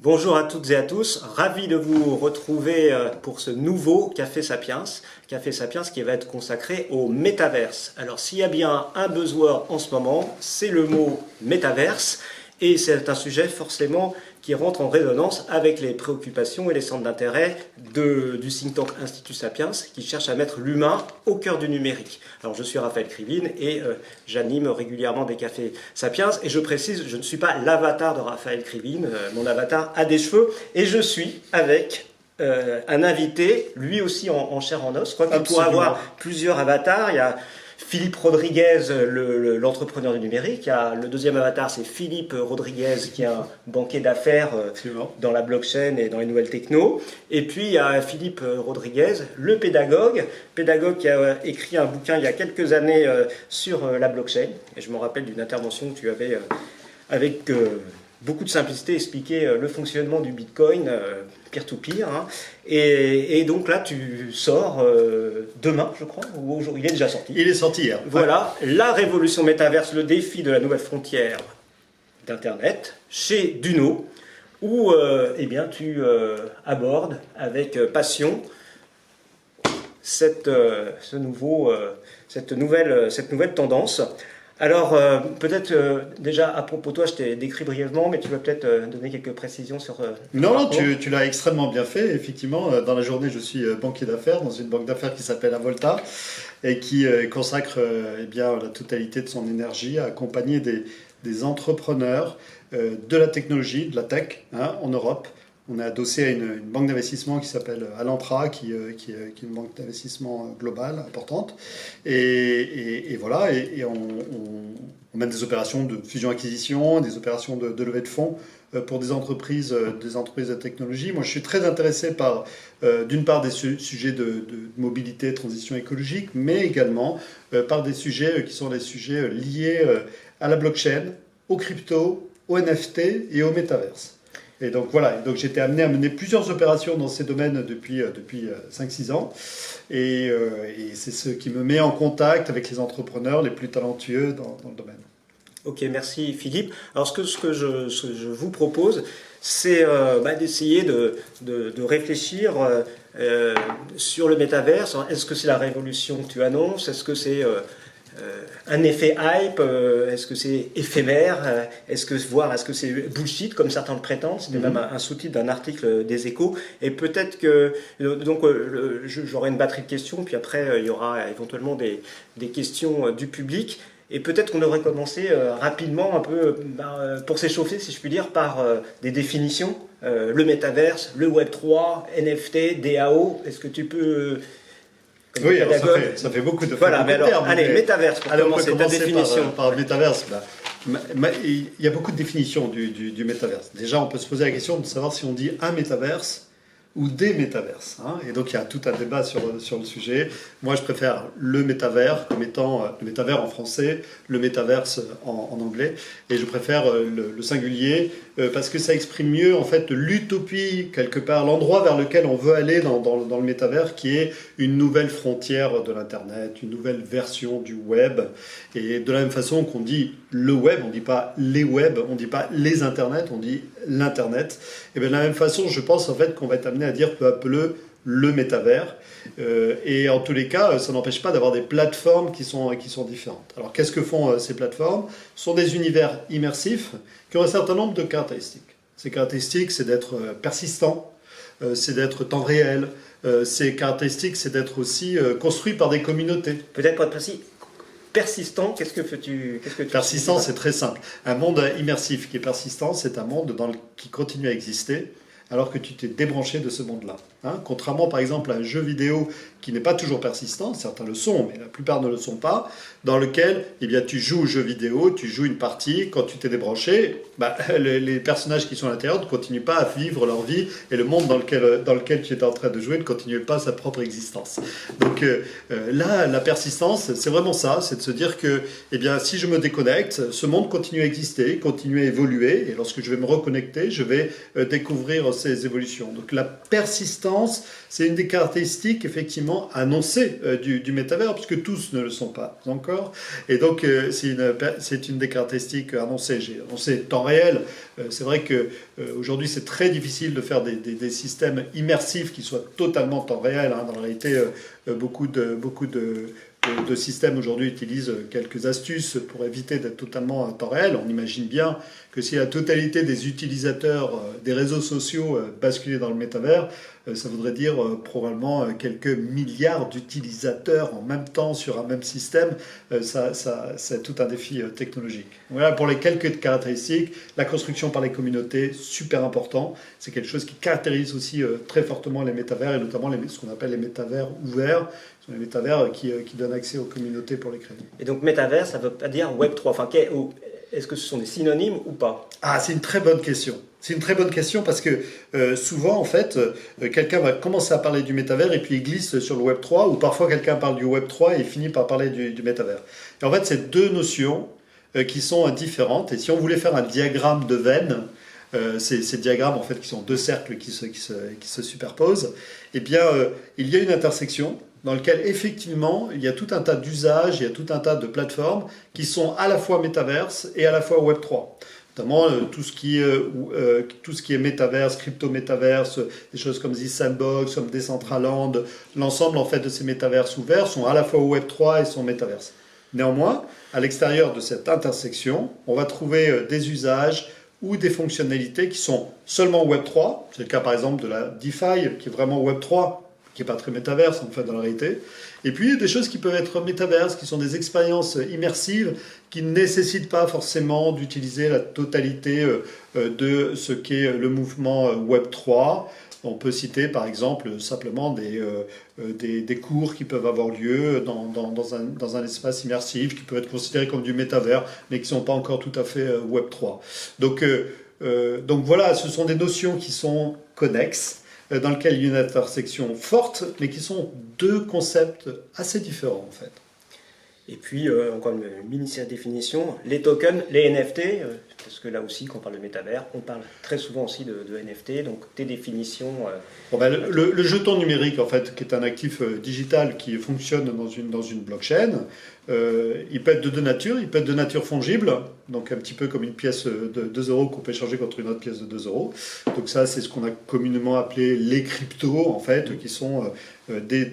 Bonjour à toutes et à tous, ravi de vous retrouver pour ce nouveau Café Sapiens qui va être consacré au métaverse. Alors s'il y a bien un buzzword en ce moment, c'est le mot métaverse et c'est un sujet forcément qui rentre en résonance avec les préoccupations et les centres d'intérêt du think tank Institut Sapiens qui cherche à mettre l'humain au cœur du numérique. Alors je suis Raphaël Krivine et j'anime régulièrement des cafés Sapiens et je précise, je ne suis pas l'avatar de Raphaël Krivine, mon avatar a des cheveux et je suis avec un invité, lui aussi en chair en os. Je crois qu'il pourrait avoir plusieurs avatars. Il y a Philippe Rodriguez, l'entrepreneur du numérique. Le deuxième avatar, c'est Philippe Rodriguez, qui est un banquier d'affaires dans la blockchain et dans les nouvelles techno. Et puis, il y a Philippe Rodriguez, le pédagogue qui a écrit un bouquin il y a quelques années sur la blockchain. Et je me rappelle d'une intervention que tu avais avec beaucoup de simplicité expliqué le fonctionnement du Bitcoin peer-to-peer. Et donc là, tu sors demain, je crois, ou aujourd'hui, il est déjà sorti. Il est sorti hier. Voilà, la révolution métaverse, le défi de la nouvelle frontière d'Internet, chez Duno, où eh bien, tu abordes avec passion cette nouvelle tendance. Alors, peut-être déjà à propos de toi, je t'ai décrit brièvement, mais tu vas peut-être donner quelques précisions sur... Non, tu l'as extrêmement bien fait. Effectivement, dans la journée, je suis banquier d'affaires dans une banque d'affaires qui s'appelle Avolta et qui consacre eh bien, la totalité de son énergie à accompagner des entrepreneurs de la technologie, de la tech en Europe. On est adossé à une banque d'investissement qui s'appelle Alantra, qui est une banque d'investissement globale, importante. Et voilà, et on mène des opérations de fusion-acquisition, des opérations de levée de fonds pour des entreprises de technologie. Moi, je suis très intéressé par, d'une part, des sujets de mobilité, transition écologique, mais également par des sujets qui sont des sujets liés à la blockchain, aux cryptos, aux NFT et au métaverse. Et donc voilà, donc j'ai été amené à mener plusieurs opérations dans ces domaines depuis 5-6 ans. Et c'est ce qui me met en contact avec les entrepreneurs les plus talentueux dans le domaine. Ok, merci Philippe. Alors ce que je vous propose, c'est d'essayer de réfléchir sur le métaverse. Est-ce que c'est la révolution que tu annonces? Est-ce que c'est... un effet hype, est-ce que c'est éphémère, est-ce que c'est bullshit comme certains le prétendent? C'était même un sous-titre d'un article des Échos. Et peut-être que donc j'aurai une batterie de questions, puis après il y aura éventuellement des questions du public. Et peut-être qu'on devrait commencer rapidement un peu pour s'échauffer, si je puis dire, par des définitions. Le métaverse, le Web 3, NFT, DAO. Est-ce que tu peux oui, alors ça fait beaucoup de voilà, mais alors, termes. Allez, métaverse, pour commencer ta définition. Par métaverse. Il y a beaucoup de définitions du métaverse. Déjà, on peut se poser la question de savoir si on dit un métaverse ou des métaverses. Et donc, il y a tout un débat sur le sujet. Moi, je préfère le métavers comme étant le métavers en français, le métaverse en anglais. Et je préfère le singulier parce que ça exprime mieux, en fait, l'utopie, quelque part, l'endroit vers lequel on veut aller dans le métavers, qui est une nouvelle frontière de l'Internet, une nouvelle version du web. Et de la même façon qu'on dit le web, on ne dit pas les web, on ne dit pas les Internets, on dit l'Internet. Et bien de la même façon, je pense en fait qu'on va être amené à dire peu à peu le métavers. Et en tous les cas, ça n'empêche pas d'avoir des plateformes qui sont différentes. Alors qu'est-ce que font ces plateformes? Ce sont des univers immersifs qui ont un certain nombre de caractéristiques. Ces caractéristiques, c'est d'être persistant, c'est d'être temps réel. Ces caractéristiques, c'est d'être aussi construit par des communautés. Peut-être pour être précis, persistant, qu'est-ce que tu persistant, c'est très simple. Un monde immersif qui est persistant, c'est un monde qui continue à exister alors que tu t'es débranché de ce monde-là. Contrairement par exemple à un jeu vidéo qui n'est pas toujours persistant, certains le sont, mais la plupart ne le sont pas, dans lequel eh bien, tu joues au jeu vidéo, tu joues une partie, quand tu t'es débranché, les personnages qui sont à l'intérieur ne continuent pas à vivre leur vie et le monde dans lequel tu es en train de jouer ne continue pas sa propre existence. Donc là, la persistance, c'est vraiment ça, c'est de se dire que eh bien, si je me déconnecte, ce monde continue à exister, continue à évoluer, et lorsque je vais me reconnecter, je vais découvrir ces évolutions. Donc la persistance existence, c'est une des caractéristiques effectivement annoncées du métavers, puisque tous ne le sont pas encore. Et donc c'est une des caractéristiques annoncées. J'ai annoncé temps réel. C'est vrai que aujourd'hui c'est très difficile de faire des systèmes immersifs qui soient totalement temps réel. Hein. Dans la réalité, beaucoup de systèmes aujourd'hui utilisent quelques astuces pour éviter d'être totalement à temps réel. On imagine bien que si la totalité des utilisateurs des réseaux sociaux basculaient dans le métavers, ça voudrait dire probablement quelques milliards d'utilisateurs en même temps sur un même système. C'est tout un défi technologique. Voilà pour les quelques caractéristiques. La construction par les communautés, super important. C'est quelque chose qui caractérise aussi très fortement les métavers, et notamment ce qu'on appelle les métavers ouverts. Ce sont les métavers qui donnent accès aux communautés pour les créer. Et donc métavers, ça ne veut pas dire Web3. Enfin, est-ce que ce sont des synonymes ou pas? Ah, c'est une très bonne question. C'est une très bonne question parce que souvent, en fait, quelqu'un va commencer à parler du métavers et puis il glisse sur le Web 3, ou parfois quelqu'un parle du Web 3 et finit par parler du métavers. Et en fait, c'est deux notions qui sont différentes. Et si on voulait faire un diagramme de veine, ces diagrammes, en fait, qui sont deux cercles qui se superposent, eh bien, il y a une intersection dans lequel, effectivement, il y a tout un tas d'usages, il y a tout un tas de plateformes qui sont à la fois métaverse et à la fois Web 3. Notamment tout ce qui est métaverse, crypto-métaverse, des choses comme The Sandbox, comme Decentraland, l'ensemble en fait de ces métaverses ouverts sont à la fois Web 3 et sont métaverse. Néanmoins, à l'extérieur de cette intersection, on va trouver des usages ou des fonctionnalités qui sont seulement Web 3. C'est le cas par exemple de la DeFi, qui est vraiment Web 3, qui n'est pas très métaverse en fait dans la réalité. Et puis des choses qui peuvent être métaverses, qui sont des expériences immersives, qui ne nécessitent pas forcément d'utiliser la totalité de ce qu'est le mouvement Web 3. On peut citer par exemple simplement des cours qui peuvent avoir lieu dans un espace immersif, qui peuvent être considérés comme du métavers, mais qui ne sont pas encore tout à fait Web 3. Donc voilà, ce sont des notions qui sont connexes, dans lesquelles il y a une intersection forte, mais qui sont deux concepts assez différents en fait. Et puis, encore une mini définition, les tokens, les NFT, parce que là aussi, quand on parle de métavers, on parle très souvent aussi de NFT, donc des définitions. Le jeton numérique, en fait, qui est un actif digital qui fonctionne dans une blockchain, il peut être de deux natures. Il peut être de nature fongible, donc un petit peu comme une pièce de 2 euros qu'on peut échanger contre une autre pièce de 2 euros. Donc ça, c'est ce qu'on a communément appelé les cryptos, en fait, qui sont des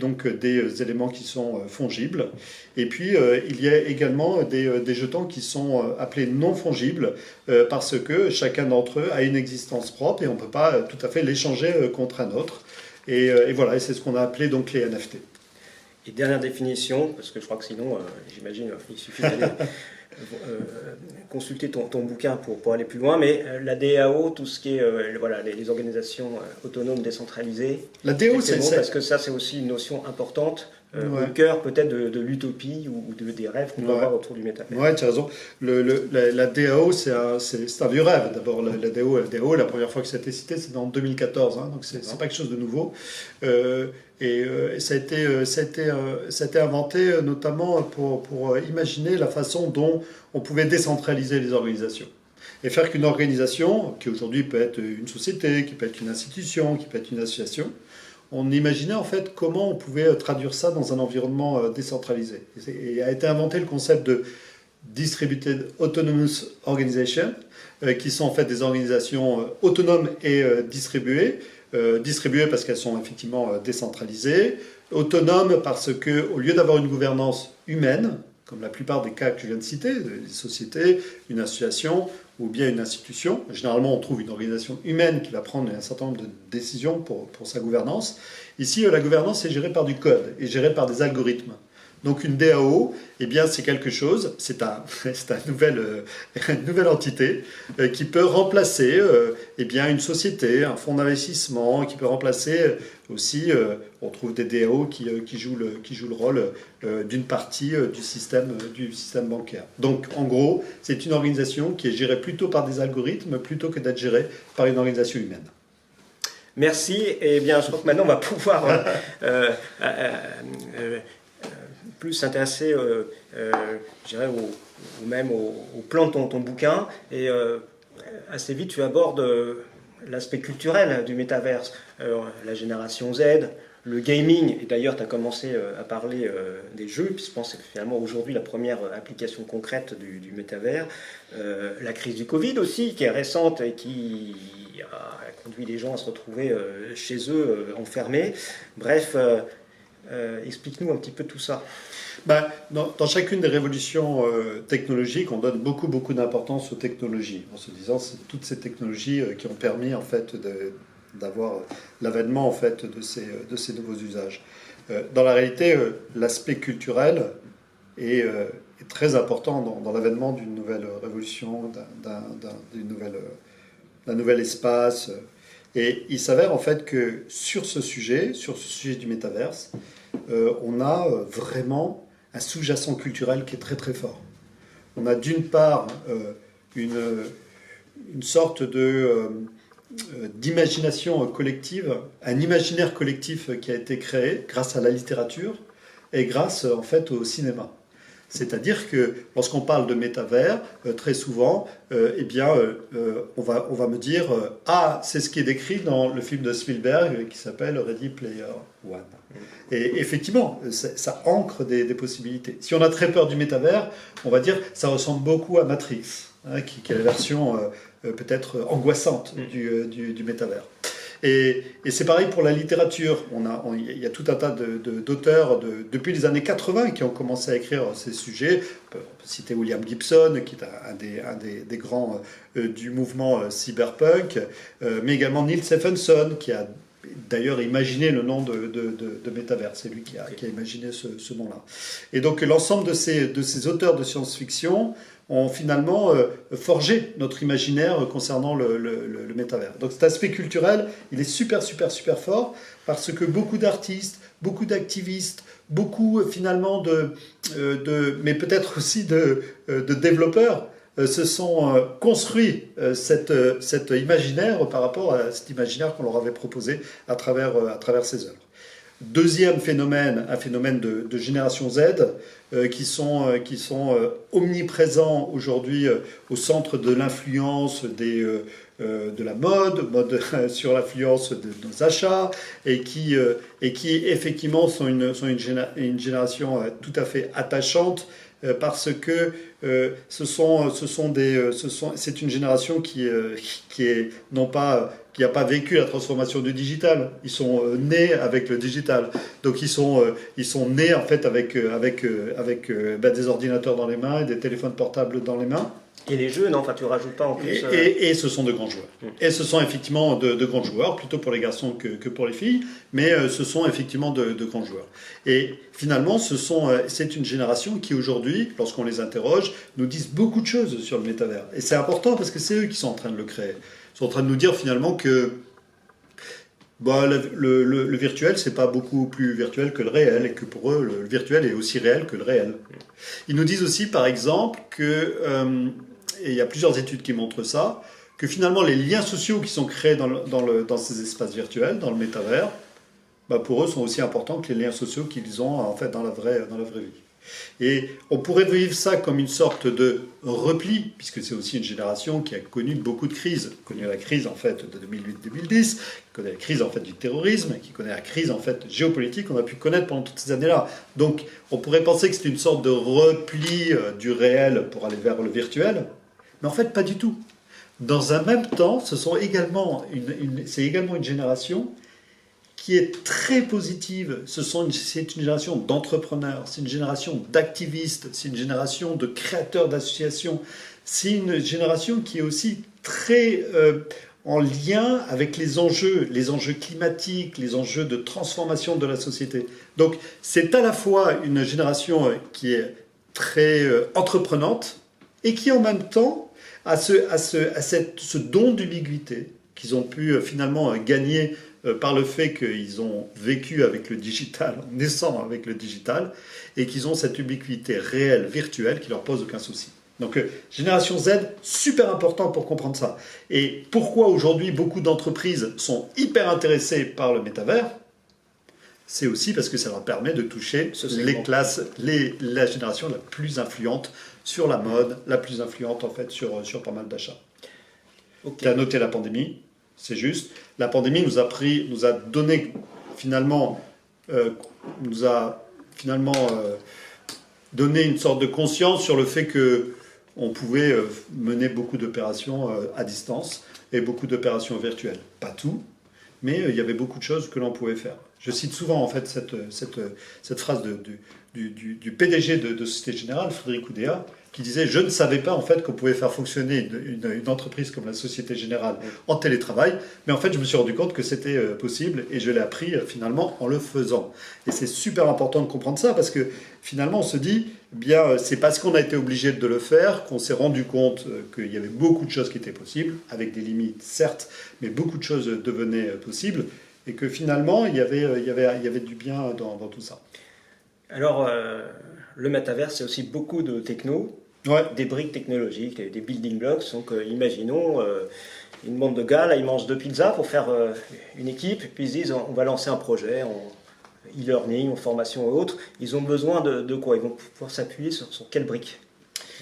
éléments qui sont fongibles. Et puis, il y a également des jetons qui sont appelés non fongibles parce que chacun d'entre eux a une existence propre et on ne peut pas tout à fait l'échanger contre un autre. Et voilà, et c'est ce qu'on a appelé donc les NFT. Et dernière définition, parce que je crois que sinon, j'imagine, il suffit d'aller consulter ton bouquin pour aller plus loin, mais la DAO, tout ce qui est les organisations autonomes décentralisées, la DAO, c'est bon, parce que ça c'est aussi une notion importante au cœur peut-être de l'utopie ou des rêves qu'on peut avoir autour du métavers. Oui, tu as raison. La DAO, c'est un vieux rêve. D'abord, la DAO, la première fois que ça a été cité, c'était en 2014, hein, donc c'est pas quelque chose de nouveau. Ça a été inventé notamment pour imaginer la façon dont on pouvait décentraliser les organisations. Et faire qu'une organisation, qui aujourd'hui peut être une société, qui peut être une institution, qui peut être une association, on imaginait en fait comment on pouvait traduire ça dans un environnement décentralisé. Et a été inventé le concept de Distributed Autonomous Organization, qui sont en fait des organisations autonomes et distribuées. Distribuées parce qu'elles sont effectivement décentralisées, autonomes parce qu'au lieu d'avoir une gouvernance humaine, comme la plupart des cas que je viens de citer, des sociétés, une association ou bien une institution, généralement on trouve une organisation humaine qui va prendre un certain nombre de décisions pour sa gouvernance. Ici, la gouvernance est gérée par du code et gérée par des algorithmes. Donc une DAO, eh bien, c'est quelque chose, c'est une nouvelle entité qui peut remplacer eh bien, une société, un fonds d'investissement, qui peut remplacer aussi, on trouve des DAO qui jouent le rôle d'une partie du système bancaire. Donc en gros, c'est une organisation qui est gérée plutôt par des algorithmes plutôt que d'être gérée par une organisation humaine. Merci, et bien je crois que maintenant on va pouvoir plus s'intéresser je dirais même au plan de ton bouquin, et assez vite tu abordes l'aspect culturel du métaverse, la génération Z, le gaming, et d'ailleurs tu as commencé à parler des jeux, puis je pense que c'est finalement aujourd'hui la première application concrète du métavers, la crise du Covid aussi, qui est récente et qui a conduit les gens à se retrouver chez eux, enfermés. Bref, explique-nous un petit peu tout ça. Dans chacune des révolutions technologiques, on donne beaucoup d'importance aux technologies, en se disant c'est toutes ces technologies qui ont permis en fait d'avoir l'avènement en fait de ces nouveaux usages. Dans la réalité, l'aspect culturel est très important dans l'avènement d'une nouvelle révolution, d'un nouvel espace. Et il s'avère en fait que sur ce sujet du métaverse, on a vraiment un sous-jacent culturel qui est très fort. On a d'une part une sorte d'imagination collective, un imaginaire collectif qui a été créé grâce à la littérature et grâce en fait au cinéma. C'est-à-dire que lorsqu'on parle de métavers, très souvent, on va me dire ah, c'est ce qui est décrit dans le film de Spielberg qui s'appelle Ready Player One. Et effectivement, ça ancre des possibilités. Si on a très peur du métavers, on va dire ça ressemble beaucoup à Matrix, qui est la version peut-être angoissante du métavers. Et c'est pareil pour la littérature. Il y a tout un tas d'auteurs depuis les années 80 qui ont commencé à écrire ces sujets. On peut citer William Gibson, qui est un des grands du mouvement cyberpunk, mais également Neil Stephenson, qui a d'ailleurs imaginé le nom de métavers. C'est lui qui a imaginé ce nom-là. Et donc l'ensemble de ces auteurs de science-fiction ont finalement forgé notre imaginaire concernant le métavers. Donc cet aspect culturel, il est super fort parce que beaucoup d'artistes, beaucoup d'activistes, beaucoup finalement mais peut-être aussi de développeurs se sont construits cet imaginaire par rapport à cet imaginaire qu'on leur avait proposé à travers ces œuvres. Deuxième phénomène, un phénomène de génération Z, qui sont omniprésents aujourd'hui au centre de l'influence de la mode sur l'influence de nos achats, et qui effectivement sont une génération tout à fait attachante, parce que c'est une génération qui est non pas qui n'a pas vécu la transformation du digital. Ils sont nés avec le digital. Donc ils sont nés en fait avec des ordinateurs dans les mains et des téléphones portables dans les mains. Et les jeux, non, enfin tu rajoutes pas en plus. Et ce sont de grands joueurs. Et ce sont effectivement de grands joueurs, plutôt pour les garçons que pour les filles, mais ce sont effectivement de grands joueurs. Et finalement, c'est une génération qui aujourd'hui, lorsqu'on les interroge, nous disent beaucoup de choses sur le métavers. Et c'est important parce que c'est eux qui sont en train de le créer. Ils sont en train de nous dire finalement que le virtuel, c'est pas beaucoup plus virtuel que le réel, et que pour eux, le virtuel est aussi réel que le réel. Ils nous disent aussi, par exemple, que et il y a plusieurs études qui montrent ça, que finalement les liens sociaux qui sont créés dans ces espaces virtuels, dans le métavers, pour eux sont aussi importants que les liens sociaux qu'ils ont en fait dans la vraie vie. Et on pourrait vivre ça comme une sorte de repli, puisque c'est aussi une génération qui a connu beaucoup de crises, qui a connu la crise en fait de 2008-2010, qui connaît la crise en fait du terrorisme, qui connaît la crise en fait géopolitique qu'on a pu connaître pendant toutes ces années-là. Donc on pourrait penser que c'est une sorte de repli du réel pour aller vers le virtuel, mais en fait pas du tout. Dans un même temps, c'est également une génération qui est très positive. C'est une génération d'entrepreneurs, c'est une génération d'activistes, c'est une génération de créateurs d'associations, c'est une génération qui est aussi très en lien avec les enjeux climatiques, les enjeux de transformation de la société. Donc c'est à la fois une génération qui est très entreprenante et qui en même temps a ce don d'ubiquité qu'ils ont pu finalement gagner par le fait qu'ils ont vécu avec le digital, en naissant avec le digital, et qu'ils ont cette ubiquité réelle, virtuelle, qui leur pose aucun souci. Donc, génération Z, super important pour comprendre ça. Et pourquoi aujourd'hui beaucoup d'entreprises sont hyper intéressées par le métavers? C'est aussi parce que ça leur permet de toucher les classes, la génération la plus influente sur la mode, la plus influente en fait sur pas mal d'achats. Okay. Tu as noté la pandémie. c'est juste. La pandémie nous a donné finalement, nous a finalement donné une sorte de conscience sur le fait que on pouvait mener beaucoup d'opérations à distance et beaucoup d'opérations virtuelles. Pas tout, mais il y avait beaucoup de choses que l'on pouvait faire. Je cite souvent en fait cette phrase du PDG de Société Générale, Frédéric Oudéa, qui disait « Je ne savais pas en fait qu'on pouvait faire fonctionner une entreprise comme la Société Générale en télétravail, mais en fait je me suis rendu compte que c'était possible et je l'ai appris finalement en le faisant. » Et c'est super important de comprendre ça parce que finalement on se dit « bien c'est parce qu'on a été obligé de le faire qu'on s'est rendu compte qu'il y avait beaucoup de choses qui étaient possibles, avec des limites certes, mais beaucoup de choses devenaient possibles et que finalement il y avait du bien dans tout ça. » Alors, le métavers, c'est aussi beaucoup de techno, Ouais. des briques technologiques, des building blocks. Donc, imaginons une bande de gars, là, ils mangent 2 pizzas pour faire une équipe, puis ils se disent on va lancer un projet en e-learning, en formation et autres. Ils ont besoin de quoi? Ils vont pouvoir s'appuyer sur quelle brique?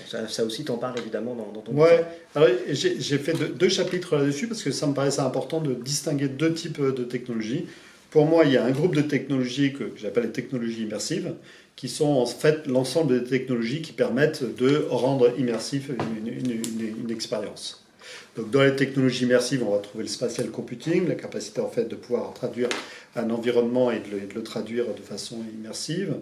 Ça aussi, t'en parles évidemment dans ton Ouais, bouquin. alors j'ai fait deux chapitres là-dessus parce que ça me paraissait important de distinguer 2 types de technologies. Pour moi, il y a un groupe de technologies que j'appelle les technologies immersives, qui sont en fait l'ensemble des technologies qui permettent de rendre immersif une expérience. Donc dans les technologies immersives, on va trouver le spatial computing, la capacité en fait de pouvoir traduire un environnement et de le traduire de façon immersive,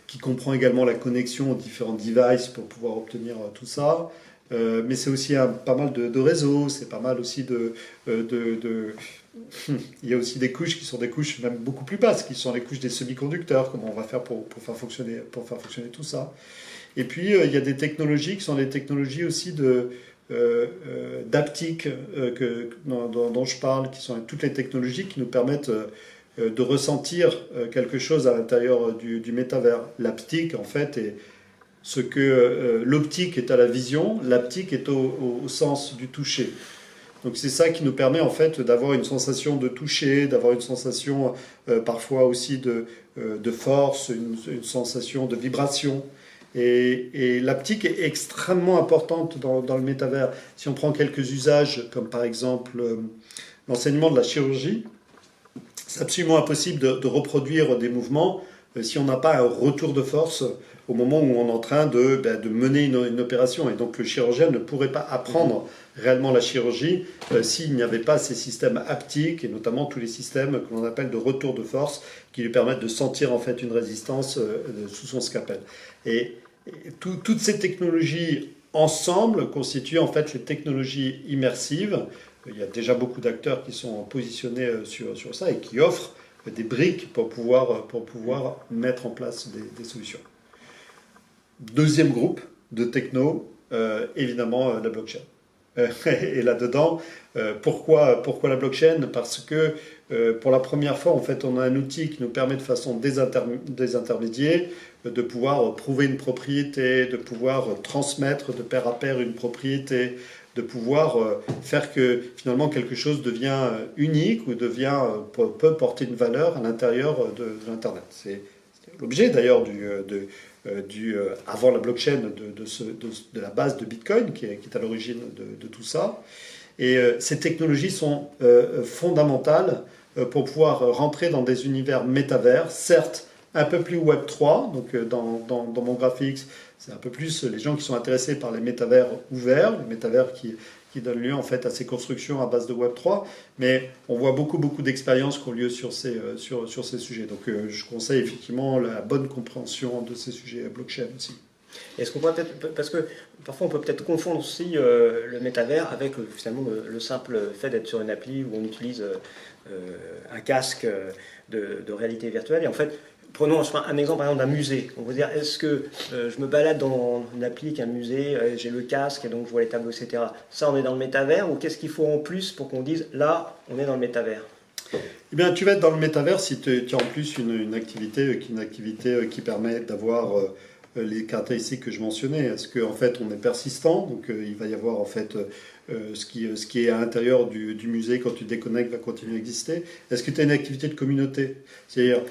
qui comprend également la connexion aux différents devices pour pouvoir obtenir tout ça. Mais c'est aussi pas mal de réseaux, c'est pas mal aussi il y a aussi des couches qui sont des couches même beaucoup plus basses, qui sont les couches des semi-conducteurs, comment on va faire pour faire fonctionner tout ça. Et puis il y a des technologies qui sont des technologies aussi d'aptique dont je parle, qui sont toutes les technologies qui nous permettent de ressentir quelque chose à l'intérieur du métavers. L'aptique, en fait, est ce que l'optique est à la vision, l'aptique est au sens du toucher. Donc c'est ça qui nous permet en fait d'avoir une sensation de toucher, d'avoir une sensation parfois aussi de force, une sensation de vibration. Et l'aptique est extrêmement importante dans le métavers. Si on prend quelques usages, comme par exemple l'enseignement de la chirurgie, c'est absolument impossible de reproduire des mouvements si on n'a pas un retour de force au moment où on est en train de mener une opération. Et donc le chirurgien ne pourrait pas apprendre réellement la chirurgie s'il n'y avait pas ces systèmes haptiques, et notamment tous les systèmes que l'on appelle de retour de force, qui lui permettent de sentir en fait une résistance sous son scalpel. Et toutes ces technologies ensemble constituent en fait les technologies immersives. Il y a déjà beaucoup d'acteurs qui sont positionnés sur ça et qui offrent des briques pour pouvoir mettre en place des solutions. Deuxième groupe de techno, évidemment la blockchain. Et là-dedans, pourquoi la blockchain? Parce que pour la première fois, en fait, on a un outil qui nous permet de façon désintermédiée de pouvoir prouver une propriété, de pouvoir transmettre de pair à pair une propriété, de pouvoir faire que finalement quelque chose devient unique ou peut porter une valeur à l'intérieur de l'Internet. C'est l'objet d'ailleurs avant la blockchain de la base de Bitcoin qui est à l'origine de tout ça. Et ces technologies sont fondamentales pour pouvoir rentrer dans des univers métavers, certes un peu plus Web3, donc dans mon graphique, c'est un peu plus les gens qui sont intéressés par les métavers ouverts, les métavers qui donnent lieu en fait à ces constructions à base de Web3, mais on voit beaucoup d'expériences qui ont lieu sur ces sujets. Donc je conseille effectivement la bonne compréhension de ces sujets blockchain aussi. Est-ce qu'on pourrait peut-être, parce que parfois on peut peut-être confondre aussi le métavers avec finalement le simple fait d'être sur une appli où on utilise un casque de réalité virtuelle, et en fait, prenons un exemple par exemple d'un musée. On va dire, est-ce que je me balade dans une appli qu'un musée, j'ai le casque et donc je vois les tableaux, etc. Ça, on est dans le métavers, ou qu'est-ce qu'il faut en plus pour qu'on dise, là, on est dans le métavers? Eh bien, tu vas être dans le métavers si tu as en plus une activité qui permet d'avoir les caractéristiques que je mentionnais. Est-ce qu'en fait on est persistant, donc il va y avoir en fait ce qui est à l'intérieur du musée quand tu déconnectes va continuer à exister. Est-ce que tu as une activité de communauté? C'est-à-dire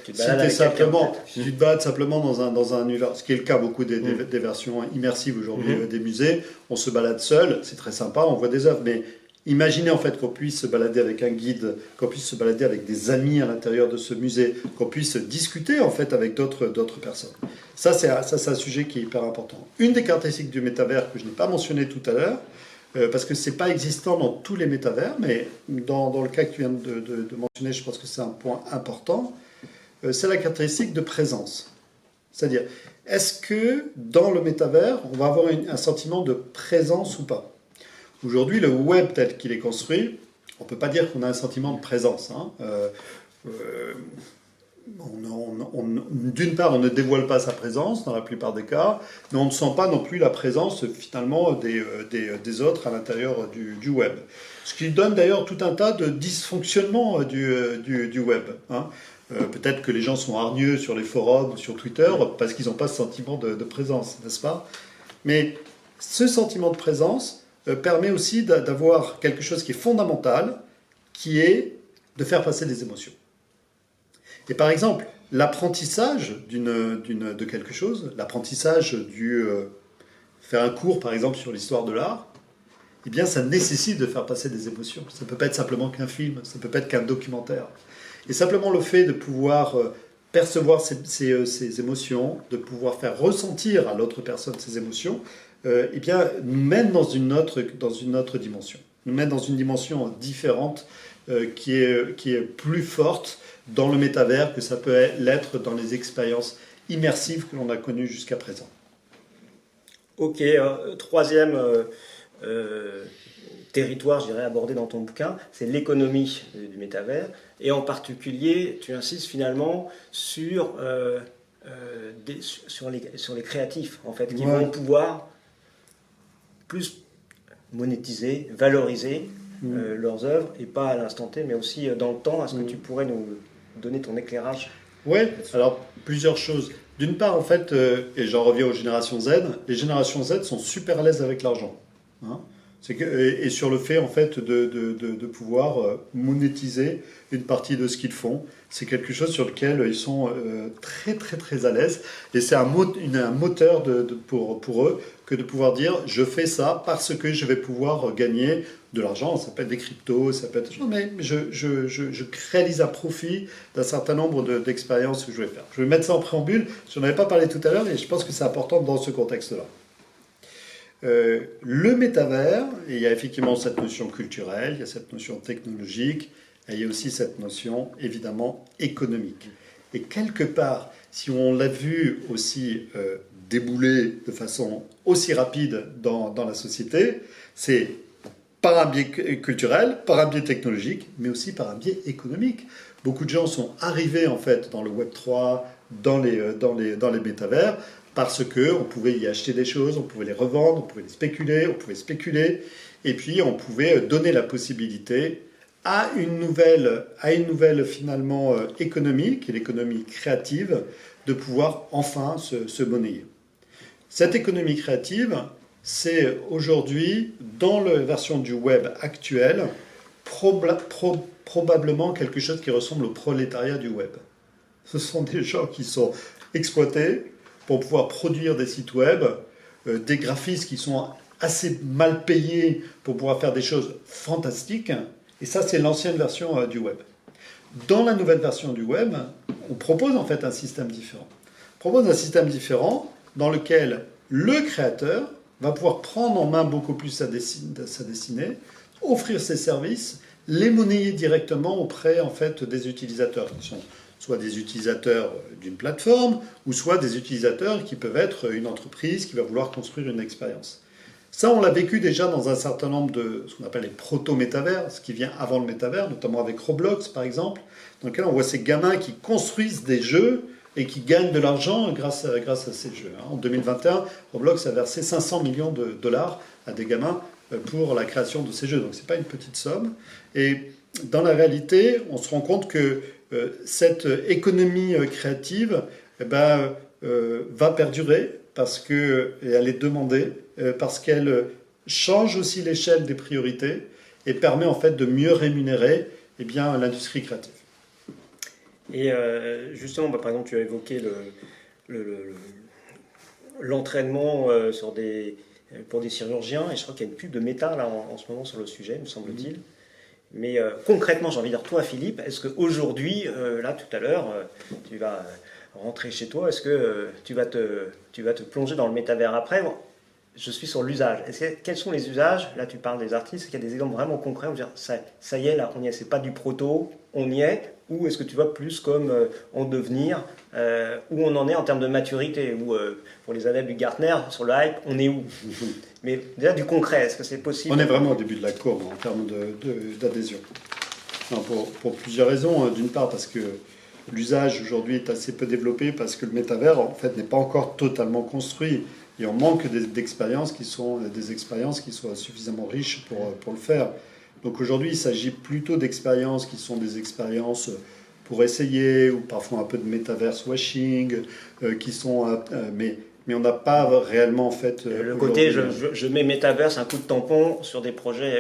si tu te balades simplement dans un univers, ce qui est le cas beaucoup des versions immersives aujourd'hui des musées, on se balade seul, c'est très sympa, on voit des œuvres, mais Imaginez en fait qu'on puisse se balader avec un guide, qu'on puisse se balader avec des amis à l'intérieur de ce musée, qu'on puisse discuter en fait avec d'autres personnes. Ça, c'est un sujet qui est hyper important. Une des caractéristiques du métavers que je n'ai pas mentionné tout à l'heure, parce que c'est pas existant dans tous les métavers, mais dans le cas que tu viens de mentionner, je pense que c'est un point important, c'est la caractéristique de présence. C'est-à-dire, est-ce que dans le métavers, on va avoir un sentiment de présence ou pas? Aujourd'hui, le web tel qu'il est construit, on ne peut pas dire qu'on a un sentiment de présence. Hein. D'une part, on ne dévoile pas sa présence dans la plupart des cas, mais on ne sent pas non plus la présence finalement des autres à l'intérieur du web. Ce qui donne d'ailleurs tout un tas de dysfonctionnements du web. Hein. Peut-être que les gens sont hargneux sur les forums, sur Twitter, parce qu'ils n'ont pas ce sentiment de présence, n'est-ce pas? Mais ce sentiment de présence permet aussi d'avoir quelque chose qui est fondamental, qui est de faire passer des émotions. Et par exemple, l'apprentissage de quelque chose, l'apprentissage faire un cours par exemple sur l'histoire de l'art, eh bien ça nécessite de faire passer des émotions. Ça ne peut pas être simplement qu'un film, ça ne peut pas être qu'un documentaire. Et simplement le fait de pouvoir percevoir ces émotions, de pouvoir faire ressentir à l'autre personne ces émotions, eh bien, nous mène dans une autre dimension. Nous mène dans une dimension différente qui est plus forte dans le métavers que ça peut l'être dans les expériences immersives que l'on a connues jusqu'à présent. Ok, troisième territoire, je dirais, abordé dans ton bouquin, c'est l'économie du métavers. Et en particulier, tu insistes finalement sur les créatifs, en fait, qui vont pouvoir plus monétiser, valoriser leurs œuvres, et pas à l'instant T, mais aussi dans le temps. Est-ce que tu pourrais nous donner ton éclairage? Oui, alors plusieurs choses. D'une part, en fait, et j'en reviens aux générations Z, les générations Z sont super à l'aise avec l'argent. Hein. Et sur le fait, en fait, de pouvoir monétiser une partie de ce qu'ils font. C'est quelque chose sur lequel ils sont très, très, très à l'aise. Et c'est un moteur pour eux que de pouvoir dire « je fais ça parce que je vais pouvoir gagner de l'argent ». Ça peut être des cryptos, ça peut être... Mais je réalise un profit d'un certain nombre d'expériences que je vais faire. Je vais mettre ça en préambule. Je n'en avais pas parlé tout à l'heure et je pense que c'est important dans ce contexte-là. Le métavers, il y a effectivement cette notion culturelle, il y a cette notion technologique, et il y a aussi cette notion évidemment économique. Et quelque part, si on l'a vu aussi débouler de façon aussi rapide dans la société, c'est par un biais culturel, par un biais technologique, mais aussi par un biais économique. Beaucoup de gens sont arrivés en fait dans le Web 3, dans les métavers, parce qu'on pouvait y acheter des choses, on pouvait les revendre, on pouvait spéculer, et puis on pouvait donner la possibilité à une nouvelle finalement économie, qui est l'économie créative, de pouvoir enfin se monnayer. Cette économie créative, c'est aujourd'hui, dans la version du web actuelle, probablement quelque chose qui ressemble au prolétariat du web. Ce sont des gens qui sont exploités pour pouvoir produire des sites web, des graphistes qui sont assez mal payés pour pouvoir faire des choses fantastiques. Et ça, c'est l'ancienne version du web. Dans la nouvelle version du web, on propose en fait un système différent. On propose un système différent dans lequel le créateur va pouvoir prendre en main beaucoup plus sa destinée, offrir ses services, les monnayer directement auprès en fait des utilisateurs qui sont soit des utilisateurs d'une plateforme, ou soit des utilisateurs qui peuvent être une entreprise qui va vouloir construire une expérience. Ça, on l'a vécu déjà dans un certain nombre de ce qu'on appelle les proto-métavers, ce qui vient avant le métavers, notamment avec Roblox par exemple, dans lequel on voit ces gamins qui construisent des jeux et qui gagnent de l'argent grâce à ces jeux. En 2021, Roblox a versé 500 millions de dollars à des gamins pour la création de ces jeux. Donc ce n'est pas une petite somme. Et dans la réalité, on se rend compte que cette économie créative va perdurer parce qu'elle est demandée, parce qu'elle change aussi l'échelle des priorités et permet en fait de mieux rémunérer l'industrie créative. Et justement, par exemple, tu as évoqué l'entraînement sur des pour des chirurgiens, et je crois qu'il y a une pub de Meta là, en ce moment sur le sujet, me semble-t-il. Mais concrètement, j'ai envie de dire, toi Philippe, est-ce qu'aujourd'hui, là tout à l'heure, tu vas rentrer chez toi, est-ce que tu vas te plonger dans le métavers après? Bon, je suis sur l'usage. Quels sont les usages? Là, tu parles des artistes. Est-ce qu'il y a des exemples vraiment concrets? On va dire, ça y est, là, on y est. C'est pas du proto, on y est. Ou est-ce que tu vois plus comme en devenir, où on en est en termes de maturité? Ou pour les adeptes du Gartner, sur le hype, on est où? Mais déjà du concret, est-ce que c'est possible? On est vraiment au début de la courbe en termes d'adhésion. Pour plusieurs raisons. D'une part, parce que l'usage aujourd'hui est assez peu développé, parce que le métavers, en fait, n'est pas encore totalement construit. Et on manque d'expériences qui soient suffisamment riches pour le faire. Donc aujourd'hui, il s'agit plutôt d'expériences qui sont des expériences pour essayer, ou parfois un peu de metaverse washing, mais on n'a pas réellement en fait... le côté, je mets metaverse, un coup de tampon sur des projets...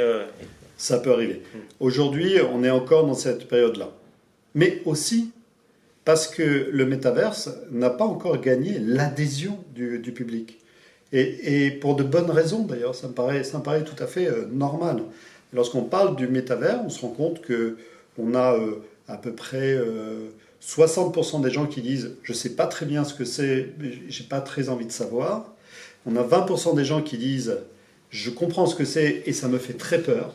Ça peut arriver. Aujourd'hui, on est encore dans cette période-là. Mais aussi parce que le metaverse n'a pas encore gagné l'adhésion du public. Et pour de bonnes raisons d'ailleurs, ça me paraît tout à fait normal. Lorsqu'on parle du métavers, on se rend compte qu'on a à peu près 60% des gens qui disent « je ne sais pas très bien ce que c'est, mais je n'ai pas très envie de savoir ». On a 20% des gens qui disent « je comprends ce que c'est et ça me fait très peur ».